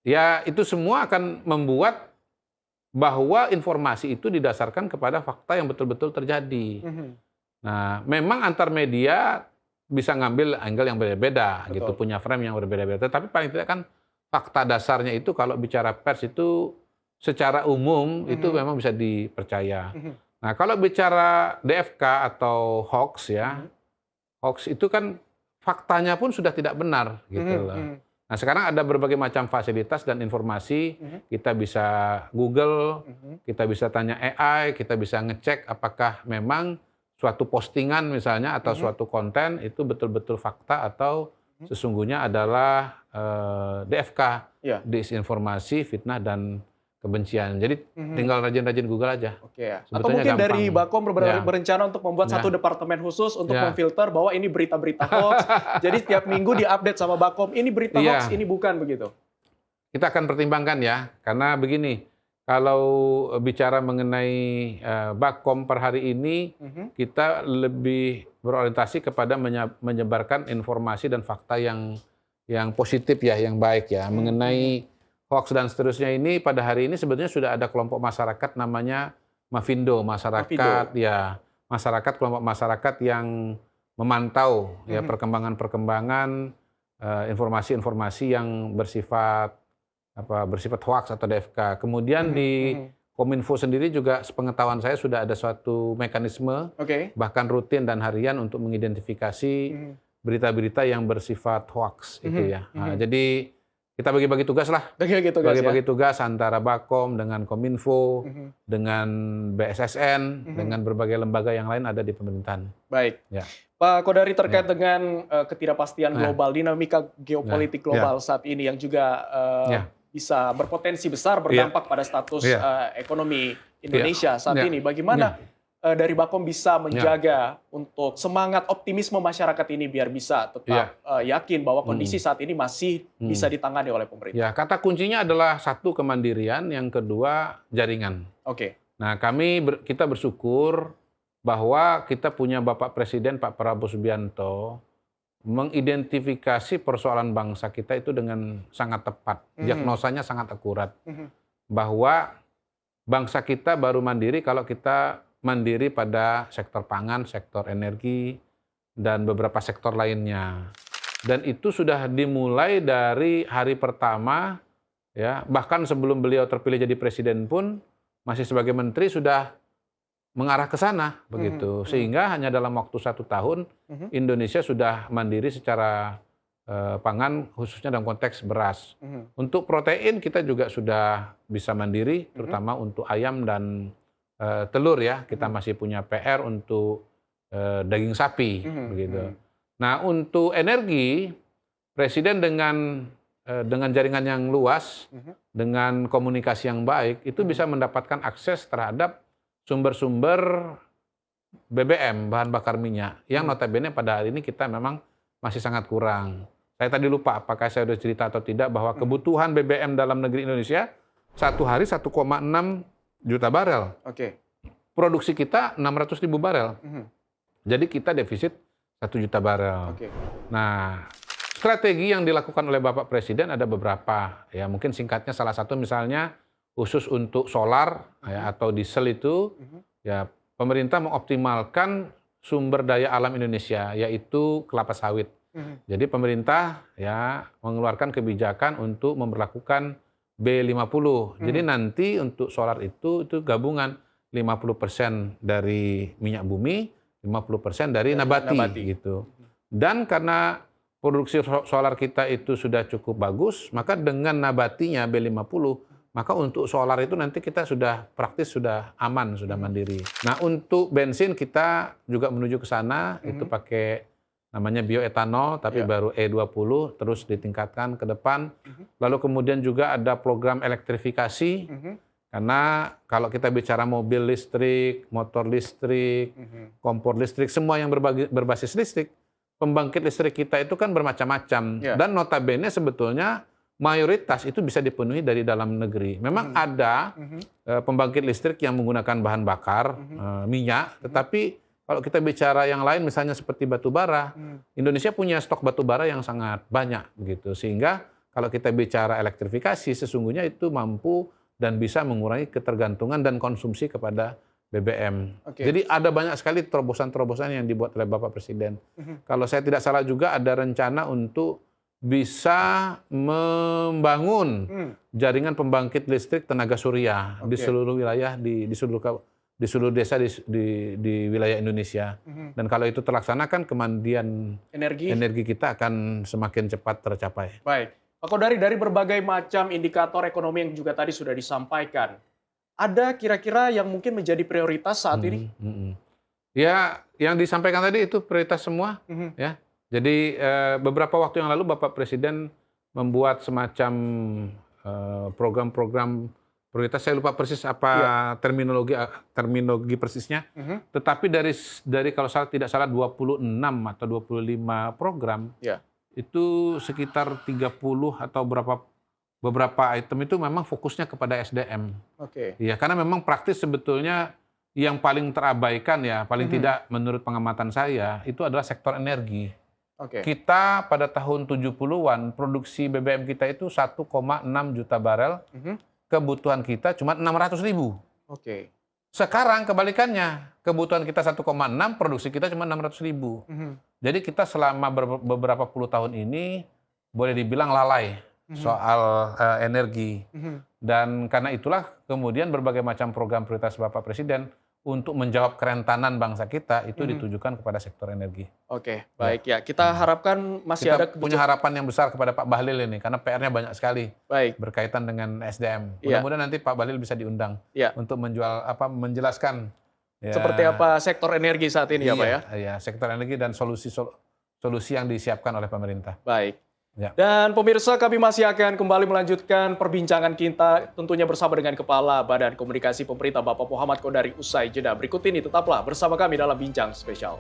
ya itu semua akan membuat bahwa informasi itu didasarkan kepada fakta yang betul-betul terjadi. Nah, memang antar media bisa ngambil angle yang berbeda, gitu, punya frame yang berbeda-beda. Tapi paling tidak kan fakta dasarnya itu kalau bicara pers itu secara umum itu memang bisa dipercaya. Nah, kalau bicara DFK atau hoax ya, hoax itu kan faktanya pun sudah tidak benar gitu loh. Nah, sekarang ada berbagai macam fasilitas dan informasi, kita bisa Google, kita bisa tanya AI, kita bisa ngecek apakah memang suatu postingan misalnya atau suatu konten itu betul-betul fakta atau sesungguhnya adalah DFK, disinformasi, fitnah dan kebencian. Jadi tinggal rajin-rajin Google aja. Atau mungkin gampang. Dari Bakom berencana untuk membuat satu departemen khusus untuk memfilter bahwa ini berita-berita hoax. Jadi setiap minggu diupdate sama Bakom, ini berita hoax, ini bukan, begitu. Kita akan pertimbangkan ya, karena begini, kalau bicara mengenai Bakom per hari ini, kita lebih berorientasi kepada menyebarkan informasi dan fakta yang positif ya, yang baik ya, mengenai hoax dan seterusnya. Ini pada hari ini sebetulnya sudah ada kelompok masyarakat namanya Mavindo, masyarakat kelompok masyarakat yang memantau ya perkembangan-perkembangan informasi-informasi yang bersifat hoaks atau DFK. Kemudian di Kominfo sendiri juga sepengetahuan saya sudah ada suatu mekanisme bahkan rutin dan harian untuk mengidentifikasi berita-berita yang bersifat hoaks itu ya. Nah, jadi kita bagi-bagi tugas lah. Bagi-bagi tugas antara Bakom dengan Kominfo, dengan BSSN, dengan berbagai lembaga yang lain ada di pemerintahan. Baik. Ya. Pak Kodari, terkait dengan ketidakpastian global, dinamika geopolitik global saat ini yang juga bisa berpotensi besar berdampak pada status ekonomi Indonesia saat ini. Bagaimana dari Bakom bisa menjaga untuk semangat optimisme masyarakat ini biar bisa tetap yakin bahwa kondisi saat ini masih bisa ditangani oleh pemerintah? Ya, kata kuncinya adalah satu kemandirian, yang kedua jaringan. Nah, kita bersyukur bahwa kita punya Bapak Presiden Pak Prabowo Subianto mengidentifikasi persoalan bangsa kita itu dengan sangat tepat. Diagnosanya sangat akurat. Bahwa bangsa kita baru mandiri kalau kita mandiri pada sektor pangan, sektor energi, dan beberapa sektor lainnya. Dan itu sudah dimulai dari hari pertama, ya, bahkan sebelum beliau terpilih jadi presiden pun, masih sebagai menteri sudah mengarah ke sana, begitu. Sehingga hanya dalam waktu 1 tahun, Indonesia sudah mandiri secara pangan, khususnya dalam konteks beras. Untuk protein kita juga sudah bisa mandiri, terutama untuk ayam dan telur ya. Kita masih punya PR untuk daging sapi, begitu. Nah, untuk energi, Presiden dengan jaringan yang luas, dengan komunikasi yang baik, itu bisa mendapatkan akses terhadap sumber-sumber BBM, bahan bakar minyak, yang notabene pada hari ini kita memang masih sangat kurang. Saya tadi lupa apakah saya sudah cerita atau tidak bahwa kebutuhan BBM dalam negeri Indonesia satu hari 1,6 juta barel. Produksi kita 600.000 barel. Jadi kita defisit 1 juta barel. Nah, strategi yang dilakukan oleh Bapak Presiden ada beberapa. Ya, mungkin singkatnya salah satu misalnya khusus untuk solar ya, atau diesel itu, ya pemerintah mengoptimalkan sumber daya alam Indonesia, yaitu kelapa sawit. Jadi pemerintah ya mengeluarkan kebijakan untuk memperlakukan B50. Jadi nanti untuk solar itu gabungan 50% dari minyak bumi, 50% dari nabati gitu. Dan karena produksi solar kita itu sudah cukup bagus, maka dengan nabatinya B50, maka untuk solar itu nanti kita sudah praktis, sudah aman, sudah mandiri. Nah, untuk bensin kita juga menuju ke sana, itu pakai namanya bioetanol, tapi baru E20, terus ditingkatkan ke depan. Lalu kemudian juga ada program elektrifikasi, karena kalau kita bicara mobil listrik, motor listrik, kompor listrik, semua yang berbasis listrik, pembangkit listrik kita itu kan bermacam-macam. Dan notabene sebetulnya mayoritas itu bisa dipenuhi dari dalam negeri. Memang ada pembangkit listrik yang menggunakan bahan bakar, minyak, tetapi kalau kita bicara yang lain misalnya seperti batu bara, Indonesia punya stok batu bara yang sangat banyak begitu. Sehingga kalau kita bicara elektrifikasi sesungguhnya itu mampu dan bisa mengurangi ketergantungan dan konsumsi kepada BBM. Jadi ada banyak sekali terobosan-terobosan yang dibuat oleh Bapak Presiden. Kalau saya tidak salah juga ada rencana untuk bisa membangun jaringan pembangkit listrik tenaga surya di seluruh wilayah, di seluruh desa di wilayah Indonesia. Dan kalau itu terlaksanakan, kemandirian energi kita akan semakin cepat tercapai. Baik, Pak Kodari, dari berbagai macam indikator ekonomi yang juga tadi sudah disampaikan, ada kira-kira yang mungkin menjadi prioritas saat ini? Ya, yang disampaikan tadi itu prioritas semua, ya. Jadi beberapa waktu yang lalu Bapak Presiden membuat semacam program-program prioritas. Saya lupa persis apa terminologi persisnya. Tetapi dari kalau tidak salah 26 atau 25 program, itu sekitar 30 atau beberapa item itu memang fokusnya kepada SDM. Ya, karena memang praktis sebetulnya yang paling terabaikan ya, paling tidak menurut pengamatan saya, itu adalah sektor energi. Kita pada tahun 70-an produksi BBM kita itu 1,6 juta barel, kebutuhan kita cuma 600.000. Sekarang kebalikannya, kebutuhan kita 1,6, produksi kita cuma 600.000. Jadi kita selama beberapa puluh tahun ini boleh dibilang lalai soal energi. Mhm. Dan karena itulah kemudian berbagai macam program prioritas Bapak Presiden untuk menjawab kerentanan bangsa kita itu ditujukan kepada sektor energi. Oke, Ya. baik ya. Kita harapkan masih ada Kita punya harapan yang besar kepada Pak Bahlil ini karena PR-nya banyak sekali Baik, berkaitan dengan SDM. Iya. Mudah-mudahan nanti Pak Bahlil bisa diundang ya. untuk menjelaskan ya, Seperti apa sektor energi saat ini ya, Pak ya? Iya, sektor energi dan solusi yang disiapkan oleh pemerintah. Baik. Ya. Dan pemirsa, kami masih akan kembali melanjutkan perbincangan kita tentunya bersama dengan Kepala Badan Komunikasi Pemerintah Bapak Muhammad Kodari usai jeda berikut ini. Tetaplah bersama kami dalam Bincang Spesial.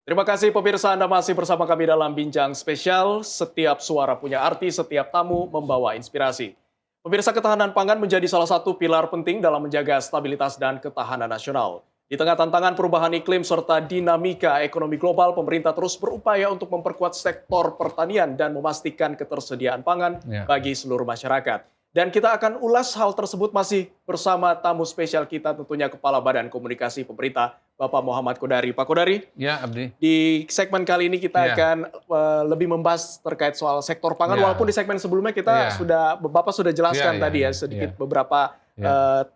Terima kasih pemirsa, Anda masih bersama kami dalam Bincang Spesial. Setiap suara punya arti, setiap tamu membawa inspirasi. Pemirsa, ketahanan pangan menjadi salah satu pilar penting dalam menjaga stabilitas dan ketahanan nasional. Di tengah tantangan perubahan iklim serta dinamika ekonomi global, pemerintah terus berupaya untuk memperkuat sektor pertanian dan memastikan ketersediaan pangan bagi seluruh masyarakat. Dan kita akan ulas hal tersebut masih bersama tamu spesial kita, tentunya Kepala Badan Komunikasi Pemerintah, Bapak Muhammad Kodari. Pak Kodari, Ya, Abdi. di segmen kali ini kita akan lebih membahas terkait soal sektor pangan, walaupun di segmen sebelumnya kita Bapak sudah jelaskan tadi sedikit beberapa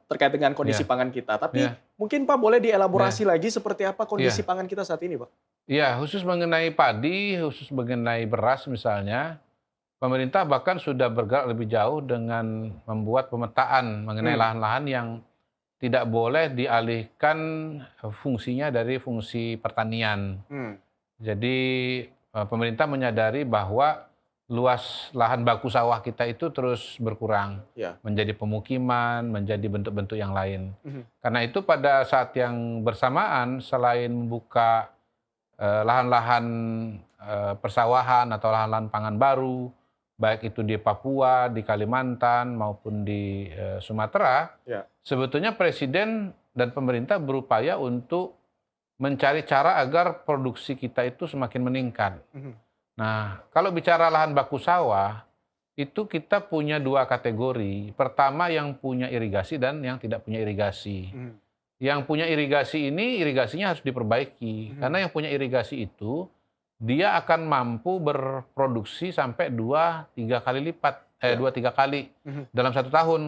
terkait dengan kondisi pangan kita. Tapi mungkin Pak boleh dielaborasi lagi seperti apa kondisi pangan kita saat ini, Pak? Ya, khusus mengenai padi, khusus mengenai beras misalnya, pemerintah bahkan sudah bergerak lebih jauh dengan membuat pemetaan mengenai lahan-lahan yang tidak boleh dialihkan fungsinya dari fungsi pertanian. Jadi pemerintah menyadari bahwa luas lahan baku sawah kita itu terus berkurang, menjadi pemukiman, menjadi bentuk-bentuk yang lain. Karena itu pada saat yang bersamaan, selain membuka lahan-lahan persawahan atau lahan-lahan pangan baru, baik itu di Papua, di Kalimantan, maupun di Sumatera, sebetulnya Presiden dan pemerintah berupaya untuk mencari cara agar produksi kita itu semakin meningkat. Nah, kalau bicara lahan baku sawah, itu kita punya dua kategori. Pertama yang punya irigasi dan yang tidak punya irigasi. Yang punya irigasi ini, irigasinya harus diperbaiki. Karena yang punya irigasi itu, dia akan mampu berproduksi sampai 2-3 kali lipat, 2-3 kali dalam 1 tahun.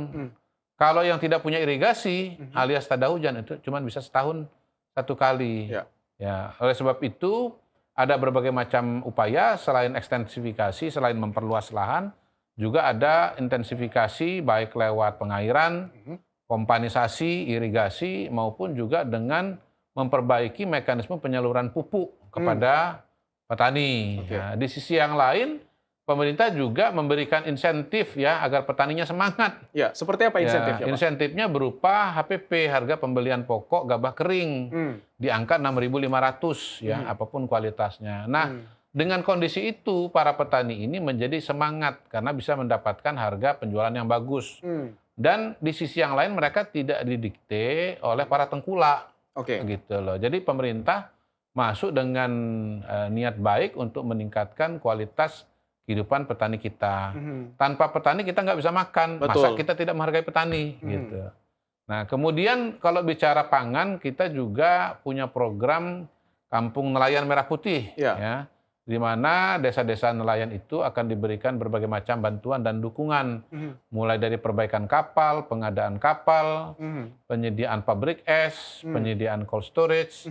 Kalau yang tidak punya irigasi alias tada hujan itu cuma bisa setahun 1 kali. Ya, oleh sebab itu ada berbagai macam upaya selain ekstensifikasi, selain memperluas lahan, juga ada intensifikasi baik lewat pengairan, pompanisasi, irigasi maupun juga dengan memperbaiki mekanisme penyaluran pupuk kepada petani. Nah, di sisi yang lain, pemerintah juga memberikan insentif agar petaninya semangat. Ya, seperti apa insentifnya, Pak? Insentifnya berupa HPP, harga pembelian pokok gabah kering, di angka 6.500 apapun kualitasnya. Nah, dengan kondisi itu para petani ini menjadi semangat karena bisa mendapatkan harga penjualan yang bagus. Dan di sisi yang lain mereka tidak didikte oleh para tengkulak. Gitu loh. Jadi pemerintah masuk dengan niat baik untuk meningkatkan kualitas kehidupan petani kita. Tanpa petani kita nggak bisa makan. Masa kita tidak menghargai petani? Gitu. Nah, kemudian kalau bicara pangan, kita juga punya program Kampung Nelayan Merah Putih, di mana desa-desa nelayan itu akan diberikan berbagai macam bantuan dan dukungan, mulai dari perbaikan kapal, pengadaan kapal, penyediaan pabrik es, penyediaan cold storage,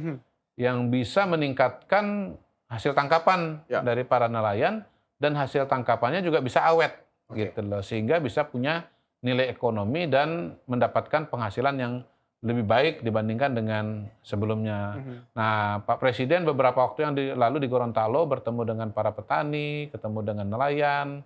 yang bisa meningkatkan hasil tangkapan dari para nelayan, dan hasil tangkapannya juga bisa awet, gitu loh, sehingga bisa punya nilai ekonomi dan mendapatkan penghasilan yang lebih baik dibandingkan dengan sebelumnya. Nah, Pak Presiden beberapa waktu yang lalu di Gorontalo bertemu dengan para petani, ketemu dengan nelayan,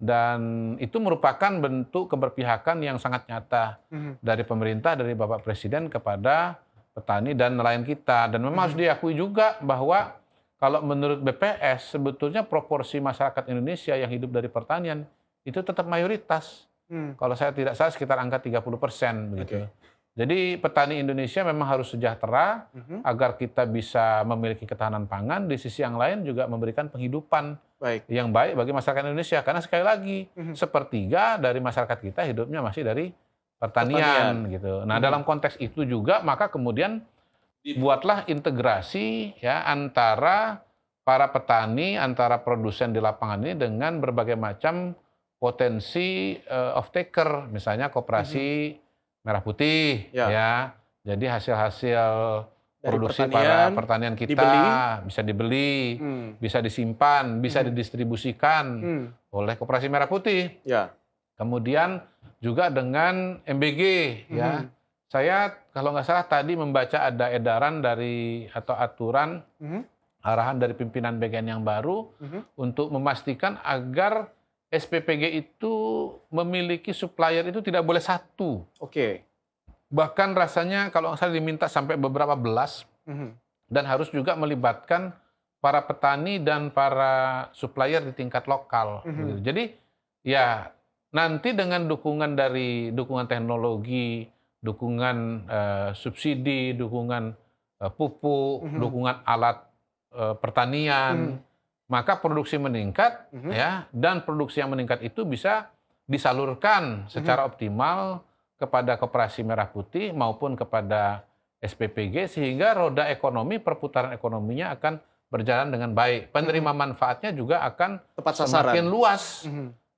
dan itu merupakan bentuk keberpihakan yang sangat nyata dari pemerintah, dari Bapak Presiden kepada petani dan nelayan kita. Dan memang harus diakui juga bahwa kalau menurut BPS, sebetulnya proporsi masyarakat Indonesia yang hidup dari pertanian itu tetap mayoritas. Kalau saya tidak salah sekitar angka 30% begitu. Jadi petani Indonesia memang harus sejahtera agar kita bisa memiliki ketahanan pangan, di sisi yang lain juga memberikan penghidupan yang baik bagi masyarakat Indonesia. Karena sekali lagi, sepertiga dari masyarakat kita hidupnya masih dari pertanian gitu. Nah, dalam konteks itu juga maka kemudian dibuatlah integrasi ya antara para petani, antara produsen di lapangan ini dengan berbagai macam potensi off-taker, misalnya koperasi Merah Putih Ya. ya. Jadi hasil-hasil Dari produksi pertanian, para pertanian kita dibeli. bisa dibeli, Hmm. bisa disimpan, bisa didistribusikan Hmm. oleh koperasi Merah Putih. Ya. Kemudian juga dengan MBG ya. Saya kalau nggak salah tadi membaca ada edaran dari atau aturan arahan dari pimpinan BGN yang baru untuk memastikan agar SPPG itu memiliki supplier itu tidak boleh satu. Oke. Bahkan rasanya kalau nggak salah diminta sampai beberapa belas dan harus juga melibatkan para petani dan para supplier di tingkat lokal. Gitu. Jadi ya nanti dengan dukungan dari dukungan teknologi, dukungan subsidi, dukungan pupuk, dukungan alat pertanian, maka produksi meningkat ya, dan produksi yang meningkat itu bisa disalurkan secara optimal kepada Koperasi Merah Putih maupun kepada SPPG sehingga roda ekonomi, perputaran ekonominya akan berjalan dengan baik. Penerima manfaatnya juga akan Tepat sasaran. semakin luas.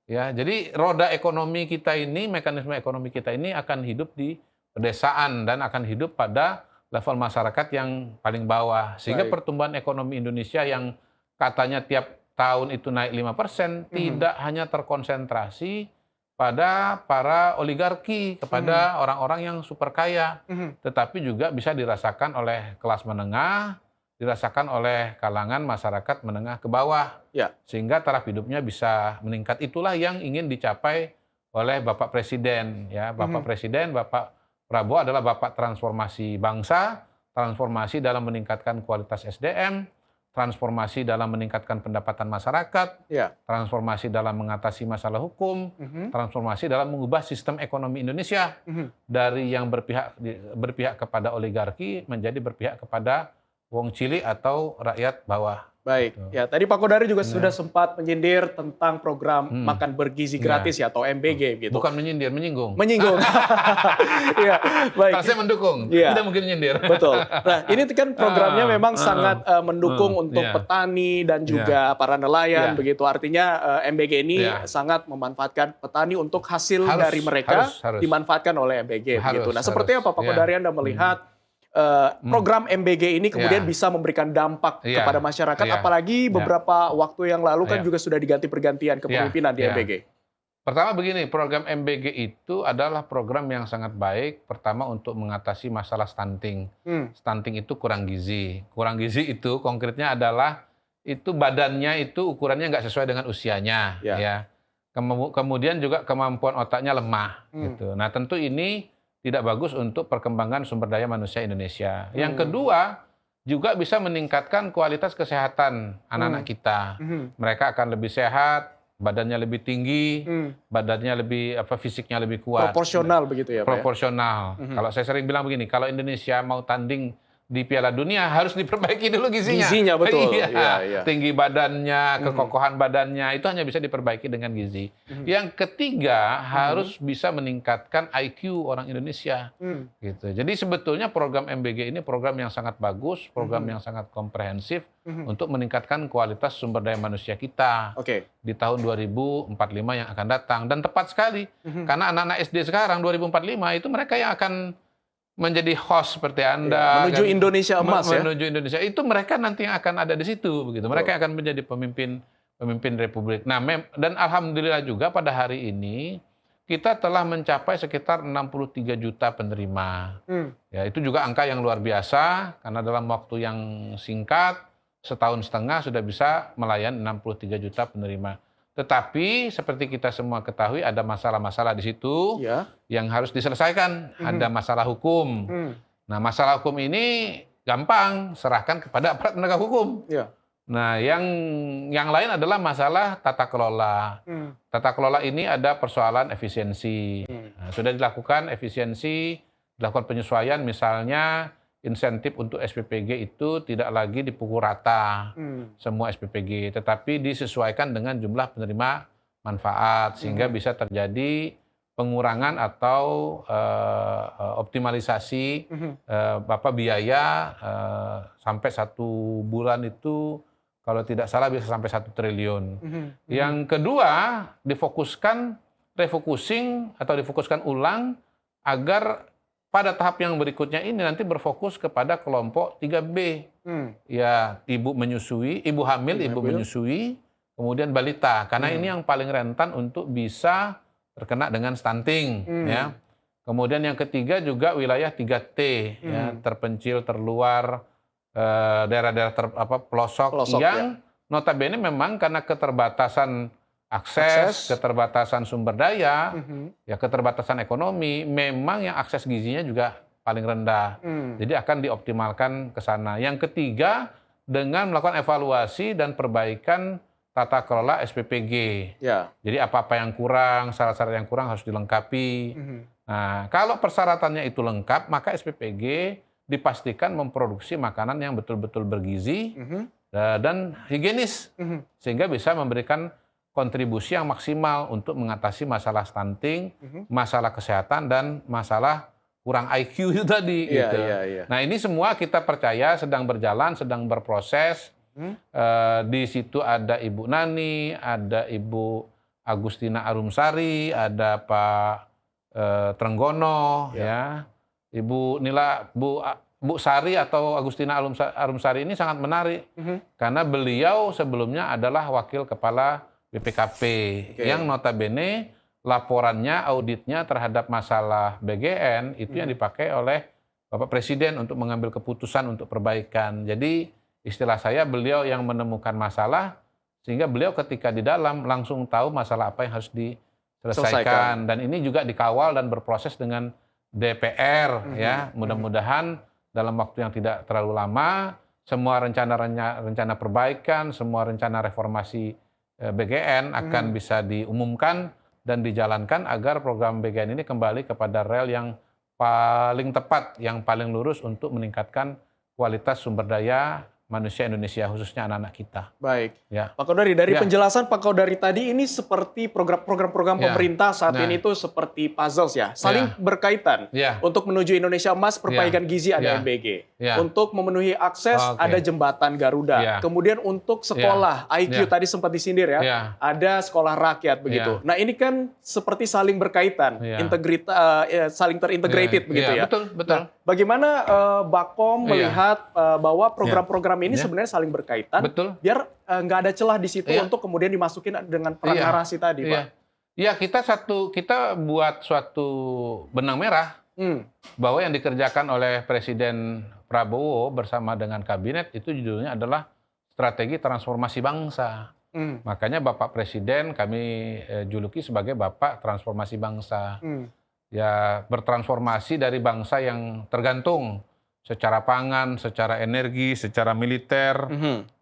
Ya, jadi roda ekonomi kita ini, mekanisme ekonomi kita ini akan hidup di pedesaan dan akan hidup pada level masyarakat yang paling bawah. Sehingga pertumbuhan ekonomi Indonesia yang katanya tiap tahun itu naik 5%, tidak hanya terkonsentrasi pada para oligarki, kepada orang-orang yang super kaya, tetapi juga bisa dirasakan oleh kelas menengah, dirasakan oleh kalangan masyarakat menengah ke bawah, sehingga taraf hidupnya bisa meningkat. Itulah yang ingin dicapai oleh Bapak Presiden. Ya, Bapak Presiden, Bapak Prabowo adalah Bapak transformasi bangsa, transformasi dalam meningkatkan kualitas SDM, transformasi dalam meningkatkan pendapatan masyarakat, transformasi dalam mengatasi masalah hukum, transformasi dalam mengubah sistem ekonomi Indonesia dari yang berpihak kepada oligarki menjadi berpihak kepada wong cilik atau rakyat bawah. Baik, ya tadi Pak Kodari juga sudah sempat menyindir tentang program makan bergizi gratis ya atau MBG gitu. Bukan menyindir, menyinggung. Menyinggung. Iya, baik. Kalau saya mendukung, tidak mungkin menyindir. Betul. Nah, ini kan programnya memang sangat mendukung untuk petani dan juga para nelayan begitu. Artinya MBG ini sangat memanfaatkan petani untuk hasil dari mereka dimanfaatkan oleh MBG begitu. Nah, seperti apa Pak Kodari Anda melihat program MBG ini kemudian bisa memberikan dampak kepada masyarakat, apalagi beberapa waktu yang lalu kan juga sudah diganti pergantian kepemimpinan di MBG. Pertama begini, program MBG itu adalah program yang sangat baik. Pertama untuk mengatasi masalah stunting. Stunting itu kurang gizi. Kurang gizi itu konkretnya adalah itu badannya itu ukurannya nggak sesuai dengan usianya. Ya. Kemudian juga kemampuan otaknya lemah. Gitu. Nah tentu ini tidak bagus untuk perkembangan sumber daya manusia Indonesia. Yang kedua, juga bisa meningkatkan kualitas kesehatan anak-anak kita. Mereka akan lebih sehat, badannya lebih tinggi, badannya lebih fisiknya lebih kuat. Proporsional begitu ya, Pak? Proporsional. Kalau saya sering bilang begini, kalau Indonesia mau tanding di Piala Dunia harus diperbaiki dulu gizinya. Gizinya betul. Tinggi badannya, kekokohan badannya itu hanya bisa diperbaiki dengan gizi. Yang ketiga harus bisa meningkatkan IQ orang Indonesia. Gitu. Jadi sebetulnya program MBG ini program yang sangat bagus, program yang sangat komprehensif untuk meningkatkan kualitas sumber daya manusia kita di tahun 2045 yang akan datang. Dan tepat sekali karena anak-anak SD sekarang 2045 itu mereka yang akan menjadi host seperti Anda. Menuju Indonesia emas ya. Menuju Indonesia. Itu mereka nanti yang akan ada di situ. Begitu. Mereka akan menjadi pemimpin republik. Nah, dan alhamdulillah juga pada hari ini kita telah mencapai sekitar 63 juta penerima. Ya, itu juga angka yang luar biasa karena dalam waktu yang singkat, setahun setengah sudah bisa melayani 63 juta penerima. Tetapi seperti kita semua ketahui ada masalah-masalah di situ yang harus diselesaikan. Ada masalah hukum. Nah, masalah hukum ini gampang, serahkan kepada aparat penegak hukum. Nah, yang lain adalah masalah tata kelola. Tata kelola ini ada persoalan efisiensi. Nah, sudah dilakukan efisiensi, dilakukan penyesuaian, misalnya insentif untuk SPPG itu tidak lagi dipukul rata semua SPPG, tetapi disesuaikan dengan jumlah penerima manfaat sehingga bisa terjadi pengurangan atau optimalisasi biaya sampai 1 bulan itu kalau tidak salah bisa sampai 1 triliun. Yang kedua, difokuskan ulang agar pada tahap yang berikutnya ini nanti berfokus kepada kelompok 3B. Ya, ibu hamil, ibu menyusui, kemudian balita. Karena ini yang paling rentan untuk bisa terkena dengan stunting. Ya. Kemudian yang ketiga juga wilayah 3T, ya, terpencil, terluar, daerah-daerah pelosok yang notabene memang karena keterbatasan akses, keterbatasan sumber daya, ya keterbatasan ekonomi, memang yang akses gizinya juga paling rendah. Jadi akan dioptimalkan ke sana. Yang ketiga, dengan melakukan evaluasi dan perbaikan tata kelola SPPG. Ya. Jadi apa-apa yang kurang, syarat-syarat yang kurang harus dilengkapi. Nah, kalau persyaratannya itu lengkap, maka SPPG dipastikan memproduksi makanan yang betul-betul bergizi dan higienis, sehingga bisa memberikan kontribusi yang maksimal untuk mengatasi masalah stunting, masalah kesehatan, dan masalah kurang IQ itu tadi. Gitu. Nah, ini semua kita percaya sedang berjalan, sedang berproses. Di situ ada Ibu Nani, ada Ibu Agustina Arumsari, ada Pak Trenggono, ya. Ibu Nila, Bu Sari atau Agustina Arumsari ini sangat menarik karena beliau sebelumnya adalah Wakil Kepala BPKP yang notabene laporannya, auditnya terhadap masalah BGN itu yang dipakai oleh Bapak Presiden untuk mengambil keputusan untuk perbaikan. Jadi istilah saya, beliau yang menemukan masalah sehingga beliau ketika di dalam langsung tahu masalah apa yang harus diselesaikan. Dan ini juga dikawal dan berproses dengan DPR, ya. Mudah-mudahan dalam waktu yang tidak terlalu lama semua rencana perbaikan, semua rencana reformasi BGN akan bisa diumumkan dan dijalankan agar program BGN ini kembali kepada rel yang paling tepat, yang paling lurus untuk meningkatkan kualitas sumber daya manusia Indonesia, khususnya anak-anak kita. Baik. Ya. Pak Kodari, dari penjelasan Pak Kodari tadi ini seperti program-program pemerintah saat ini itu seperti puzzles ya, saling berkaitan. Untuk menuju Indonesia Emas, perbaikan gizi ada MBG. Untuk memenuhi akses ada jembatan Garuda. Kemudian untuk sekolah, IQ tadi sempat disindir ya, ada sekolah rakyat begitu. Nah, ini kan seperti saling berkaitan, saling terintegrated begitu ya. Betul. Nah, bagaimana Bakom melihat bahwa program-program ini sebenarnya saling berkaitan, biar nggak ada celah di situ untuk kemudian dimasukin dengan peran narasi tadi, Pak. Iya, kita buat suatu benang merah bahwa yang dikerjakan oleh Presiden Prabowo bersama dengan kabinet itu judulnya adalah Strategi Transformasi Bangsa. Makanya Bapak Presiden kami juluki sebagai Bapak Transformasi Bangsa. Ya, bertransformasi dari bangsa yang tergantung secara pangan, secara energi, secara militer,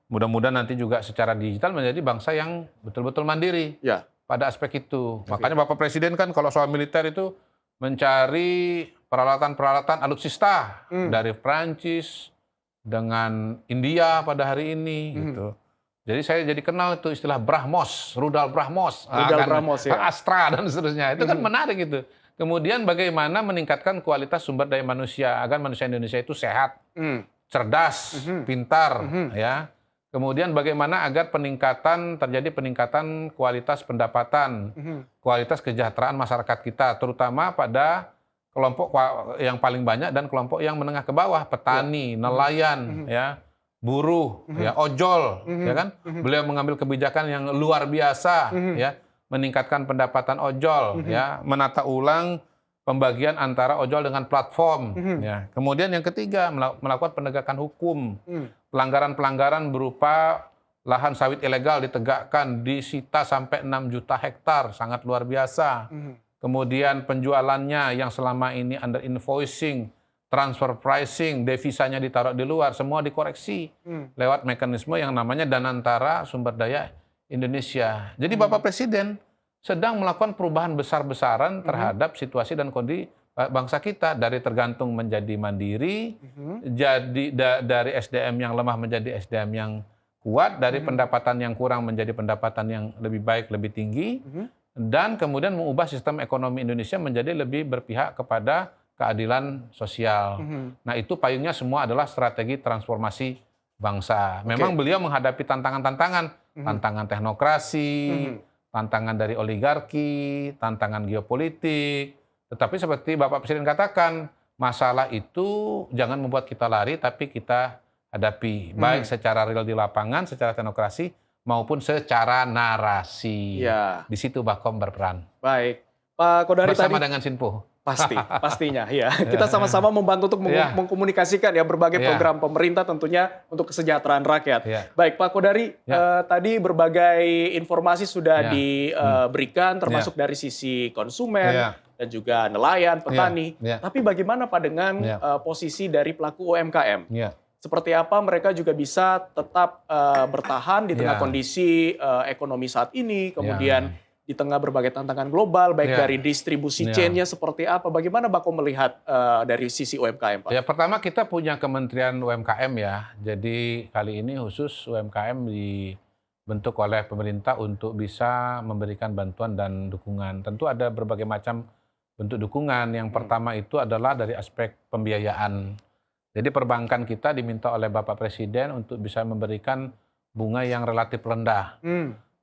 mudah-mudahan nanti juga secara digital menjadi bangsa yang betul-betul mandiri pada aspek itu. Makanya Bapak Presiden kan kalau soal militer itu mencari peralatan-peralatan alutsista dari Prancis dengan India pada hari ini. Gitu. Jadi saya jadi kenal itu istilah BrahMos, rudal BrahMos, Astra dan seterusnya. Itu kan menarik itu. Kemudian bagaimana meningkatkan kualitas sumber daya manusia agar manusia Indonesia itu sehat, cerdas, pintar, ya. Kemudian bagaimana agar terjadi peningkatan kualitas pendapatan, kualitas kesejahteraan masyarakat kita, terutama pada kelompok yang paling banyak dan kelompok yang menengah ke bawah, petani, nelayan, ya, buruh, ya, ojol, ya kan. Beliau mengambil kebijakan yang luar biasa, ya. Meningkatkan pendapatan ojol, ya, menata ulang pembagian antara ojol dengan platform, ya. Kemudian yang ketiga melakukan penegakan hukum, pelanggaran-pelanggaran berupa lahan sawit ilegal ditegakkan, disita sampai 6 juta hektar, sangat luar biasa. Kemudian penjualannya yang selama ini under invoicing, transfer pricing, devisanya ditaruh di luar, semua dikoreksi lewat mekanisme yang namanya Danantara Sumber Daya Indonesia. Jadi Bapak Presiden sedang melakukan perubahan besar-besaran terhadap situasi dan kondisi bangsa kita, dari tergantung menjadi mandiri, jadi dari SDM yang lemah menjadi SDM yang kuat, dari pendapatan yang kurang menjadi pendapatan yang lebih baik, lebih tinggi. dan kemudian mengubah sistem ekonomi Indonesia menjadi lebih berpihak kepada keadilan sosial. Nah, itu payungnya semua adalah strategi transformasi bangsa. Memang beliau menghadapi tantangan-tantangan, tantangan teknokrasi, tantangan dari oligarki, tantangan geopolitik. Tetapi seperti Bapak Presiden katakan, masalah itu jangan membuat kita lari, tapi kita hadapi. Baik secara real di lapangan, secara teknokrasi, maupun secara narasi. Ya. Di situ Bakom berperan. Baik. Pak Kodari Bersama tadi dengan Sinpo. pastinya ya. Kita sama-sama membantu untuk mengkomunikasikan ya berbagai program pemerintah tentunya untuk kesejahteraan rakyat. Baik Pak Kodari, tadi berbagai informasi sudah diberikan termasuk dari sisi konsumen dan juga nelayan, petani. Tapi bagaimana Pak dengan posisi dari pelaku UMKM? Seperti apa mereka juga bisa tetap bertahan di tengah kondisi ekonomi saat ini, kemudian di tengah berbagai tantangan global, baik dari distribusi chain-nya seperti apa? Bagaimana Bakom melihat dari sisi UMKM, Pak? Ya, pertama kita punya Kementerian UMKM ya. Jadi kali ini khusus UMKM dibentuk oleh pemerintah untuk bisa memberikan bantuan dan dukungan. Tentu ada berbagai macam bentuk dukungan. Yang pertama itu adalah dari aspek pembiayaan. Jadi perbankan kita diminta oleh Bapak Presiden untuk bisa memberikan bunga yang relatif rendah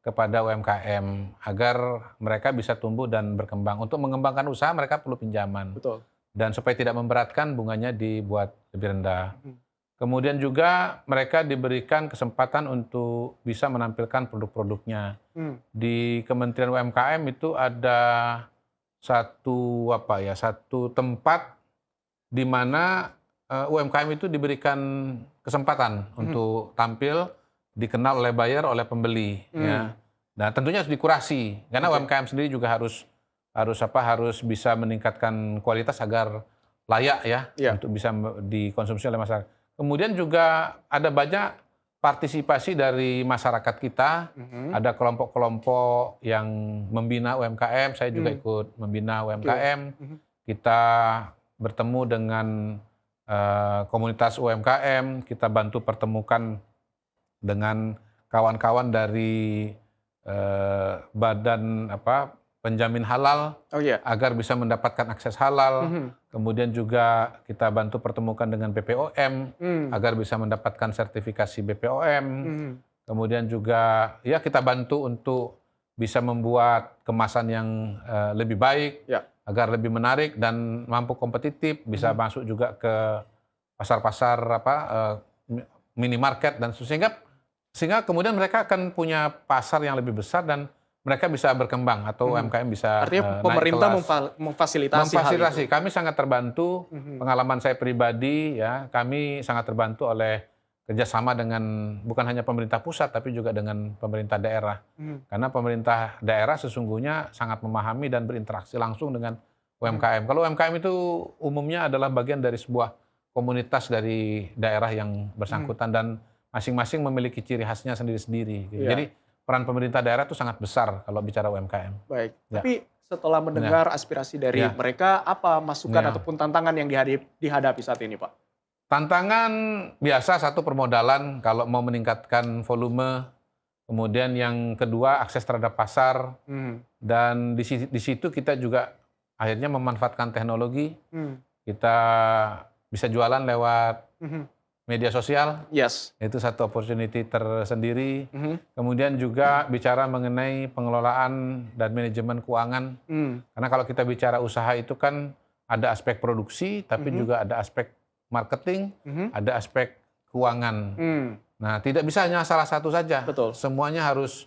kepada UMKM agar mereka bisa tumbuh dan berkembang. Untuk mengembangkan usaha mereka perlu pinjaman. Betul. Dan supaya tidak memberatkan bunganya dibuat lebih rendah. Kemudian juga mereka diberikan kesempatan untuk bisa menampilkan produk-produknya. Di Kementerian UMKM itu ada satu tempat di mana UMKM itu diberikan kesempatan untuk tampil, dikenal oleh buyer, oleh pembeli. Ya. Nah, tentunya harus dikurasi karena UMKM sendiri juga harus bisa meningkatkan kualitas agar layak untuk bisa dikonsumsi oleh masyarakat. Kemudian juga ada banyak partisipasi dari masyarakat kita, ada kelompok-kelompok yang membina UMKM, saya juga ikut membina UMKM. Kita bertemu dengan komunitas UMKM, kita bantu pertemukan dengan kawan-kawan dari badan penjamin halal agar bisa mendapatkan akses halal. Kemudian juga kita bantu pertemukan dengan BPOM agar bisa mendapatkan sertifikasi BPOM. Kemudian juga kita bantu untuk bisa membuat kemasan yang lebih baik agar lebih menarik dan mampu kompetitif, bisa masuk juga ke pasar-pasar minimarket dan sehingga kemudian mereka akan punya pasar yang lebih besar dan mereka bisa berkembang atau UMKM bisa artinya pemerintah memfasilitasi hal itu. Kami sangat terbantu, pengalaman saya pribadi kami sangat terbantu oleh kerjasama dengan bukan hanya pemerintah pusat tapi juga dengan pemerintah daerah. Karena pemerintah daerah sesungguhnya sangat memahami dan berinteraksi langsung dengan UMKM. Kalau UMKM itu umumnya adalah bagian dari sebuah komunitas dari daerah yang bersangkutan dan masing-masing memiliki ciri khasnya sendiri-sendiri. Gitu. Jadi peran pemerintah daerah itu sangat besar kalau bicara UMKM. Baik, tapi setelah mendengar aspirasi dari mereka, apa masukan ataupun tantangan yang dihadapi saat ini, Pak? Tantangan biasa, satu permodalan kalau mau meningkatkan volume, kemudian yang kedua akses terhadap pasar, dan di situ kita juga akhirnya memanfaatkan teknologi, kita bisa jualan lewat media sosial, itu satu opportunity tersendiri. Kemudian juga bicara mengenai pengelolaan dan manajemen keuangan. Karena kalau kita bicara usaha itu kan ada aspek produksi, tapi juga ada aspek marketing, ada aspek keuangan. Nah, tidak bisa hanya salah satu saja. Betul. Semuanya harus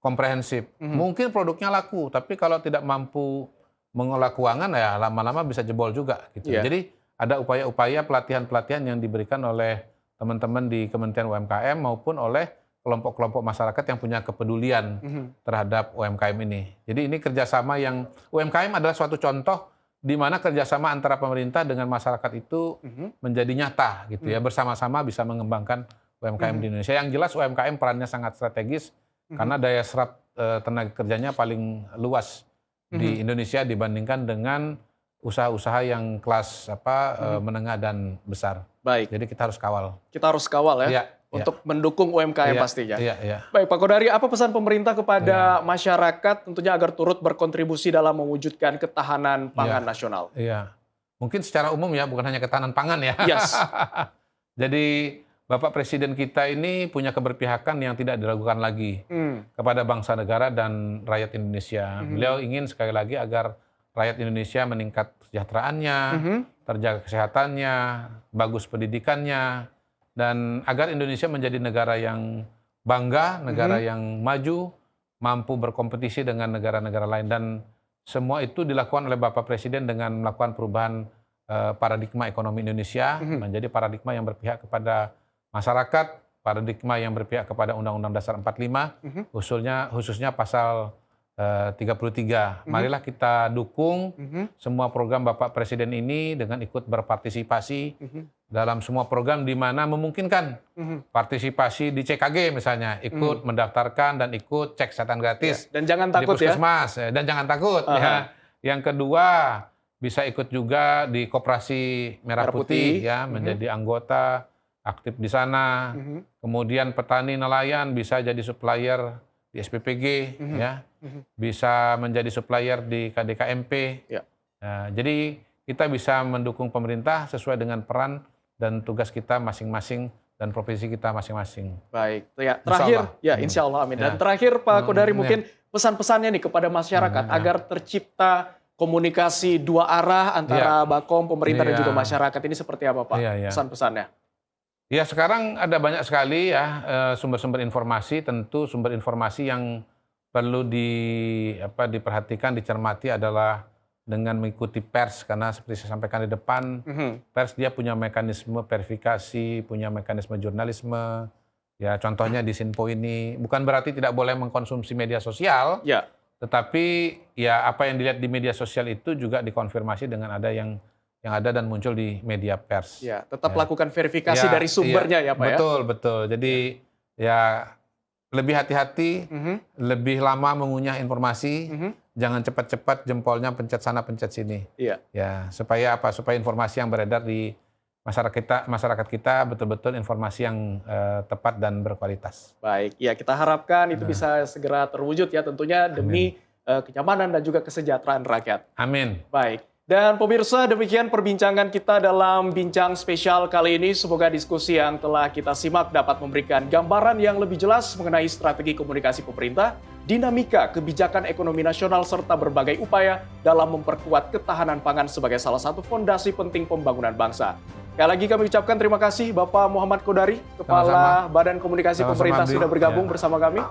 komprehensif. Mungkin produknya laku, tapi kalau tidak mampu mengelola keuangan ya lama-lama bisa jebol juga. Gitu. Jadi ada upaya-upaya pelatihan-pelatihan yang diberikan oleh teman-teman di Kementerian UMKM maupun oleh kelompok-kelompok masyarakat yang punya kepedulian terhadap UMKM ini. Jadi ini kerjasama yang UMKM adalah suatu contoh di mana kerjasama antara pemerintah dengan masyarakat itu menjadi nyata, gitu ya, bersama-sama bisa mengembangkan UMKM di Indonesia. Yang jelas UMKM perannya sangat strategis karena daya serap tenaga kerjanya paling luas di Indonesia dibandingkan dengan usaha-usaha yang kelas menengah dan besar. Baik. Jadi kita harus kawal. Kita harus kawal ya. untuk mendukung UMKM pastinya. Iya. Baik Pak Kodari, apa pesan pemerintah kepada masyarakat tentunya agar turut berkontribusi dalam mewujudkan ketahanan pangan nasional? Iya, mungkin secara umum ya, bukan hanya ketahanan pangan ya. Yes. Jadi Bapak Presiden kita ini punya keberpihakan yang tidak diragukan lagi kepada bangsa negara dan rakyat Indonesia. Beliau ingin sekali lagi agar rakyat Indonesia meningkat kesejahteraannya, terjaga kesehatannya, bagus pendidikannya, dan agar Indonesia menjadi negara yang bangga, negara yang maju, mampu berkompetisi dengan negara-negara lain. Dan semua itu dilakukan oleh Bapak Presiden dengan melakukan perubahan paradigma ekonomi Indonesia, menjadi paradigma yang berpihak kepada masyarakat, paradigma yang berpihak kepada Undang-Undang Dasar 45, khususnya pasal 33. Marilah kita dukung semua program Bapak Presiden ini dengan ikut berpartisipasi dalam semua program di mana memungkinkan partisipasi di CKG misalnya, ikut mendaftarkan dan ikut cek kesehatan gratis. Dan jangan takut di puskesmas, dan jangan takut. Ya. Yang kedua, bisa ikut juga di Koperasi Merah Putih, ya, menjadi anggota aktif di sana. Kemudian petani nelayan bisa jadi supplier di SPPG, ya, bisa menjadi supplier di KDKMP. Jadi kita bisa mendukung pemerintah sesuai dengan peran dan tugas kita masing-masing dan profesi kita masing-masing. Baik, ya terakhir, insya Allah, amin. Dan terakhir Pak Kodari, mungkin pesan-pesannya nih kepada masyarakat agar tercipta komunikasi dua arah antara Bakom, pemerintah dan juga masyarakat ini seperti apa Pak? Pesan-pesannya? Ya, sekarang ada banyak sekali ya sumber-sumber informasi. Tentu sumber informasi yang perlu diperhatikan, dicermati adalah dengan mengikuti pers, karena seperti saya sampaikan di depan, pers dia punya mekanisme verifikasi, punya mekanisme jurnalisme. Ya, contohnya di Sinpo ini bukan berarti tidak boleh mengkonsumsi media sosial, tetapi ya apa yang dilihat di media sosial itu juga dikonfirmasi dengan ada yang ada dan muncul di media pers. Ya, tetap lakukan verifikasi dari sumbernya ya Pak betul, ya? Betul. Jadi ya lebih hati-hati, lebih lama mengunyah informasi, jangan cepat-cepat jempolnya pencet sana pencet sini. Ya, supaya apa? Supaya informasi yang beredar di masyarakat kita betul-betul informasi yang tepat dan berkualitas. Baik, ya kita harapkan itu bisa segera terwujud ya tentunya demi kenyamanan dan juga kesejahteraan rakyat. Amin. Baik. Dan pemirsa, demikian perbincangan kita dalam Bincang Spesial kali ini. Semoga diskusi yang telah kita simak dapat memberikan gambaran yang lebih jelas mengenai strategi komunikasi pemerintah, dinamika kebijakan ekonomi nasional, serta berbagai upaya dalam memperkuat ketahanan pangan sebagai salah satu fondasi penting pembangunan bangsa. Sekali lagi kami ucapkan terima kasih Bapak Muhammad Kodari, Kepala Badan Komunikasi Pemerintah sudah bergabung bersama kami.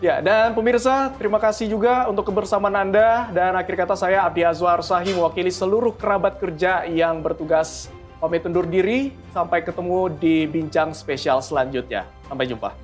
Ya, dan pemirsa, terima kasih juga untuk kebersamaan Anda. Dan akhir kata saya, Abdi Azwar Shahi, mewakili seluruh kerabat kerja yang bertugas pamit undur diri. Sampai ketemu di Bincang Spesial selanjutnya. Sampai jumpa.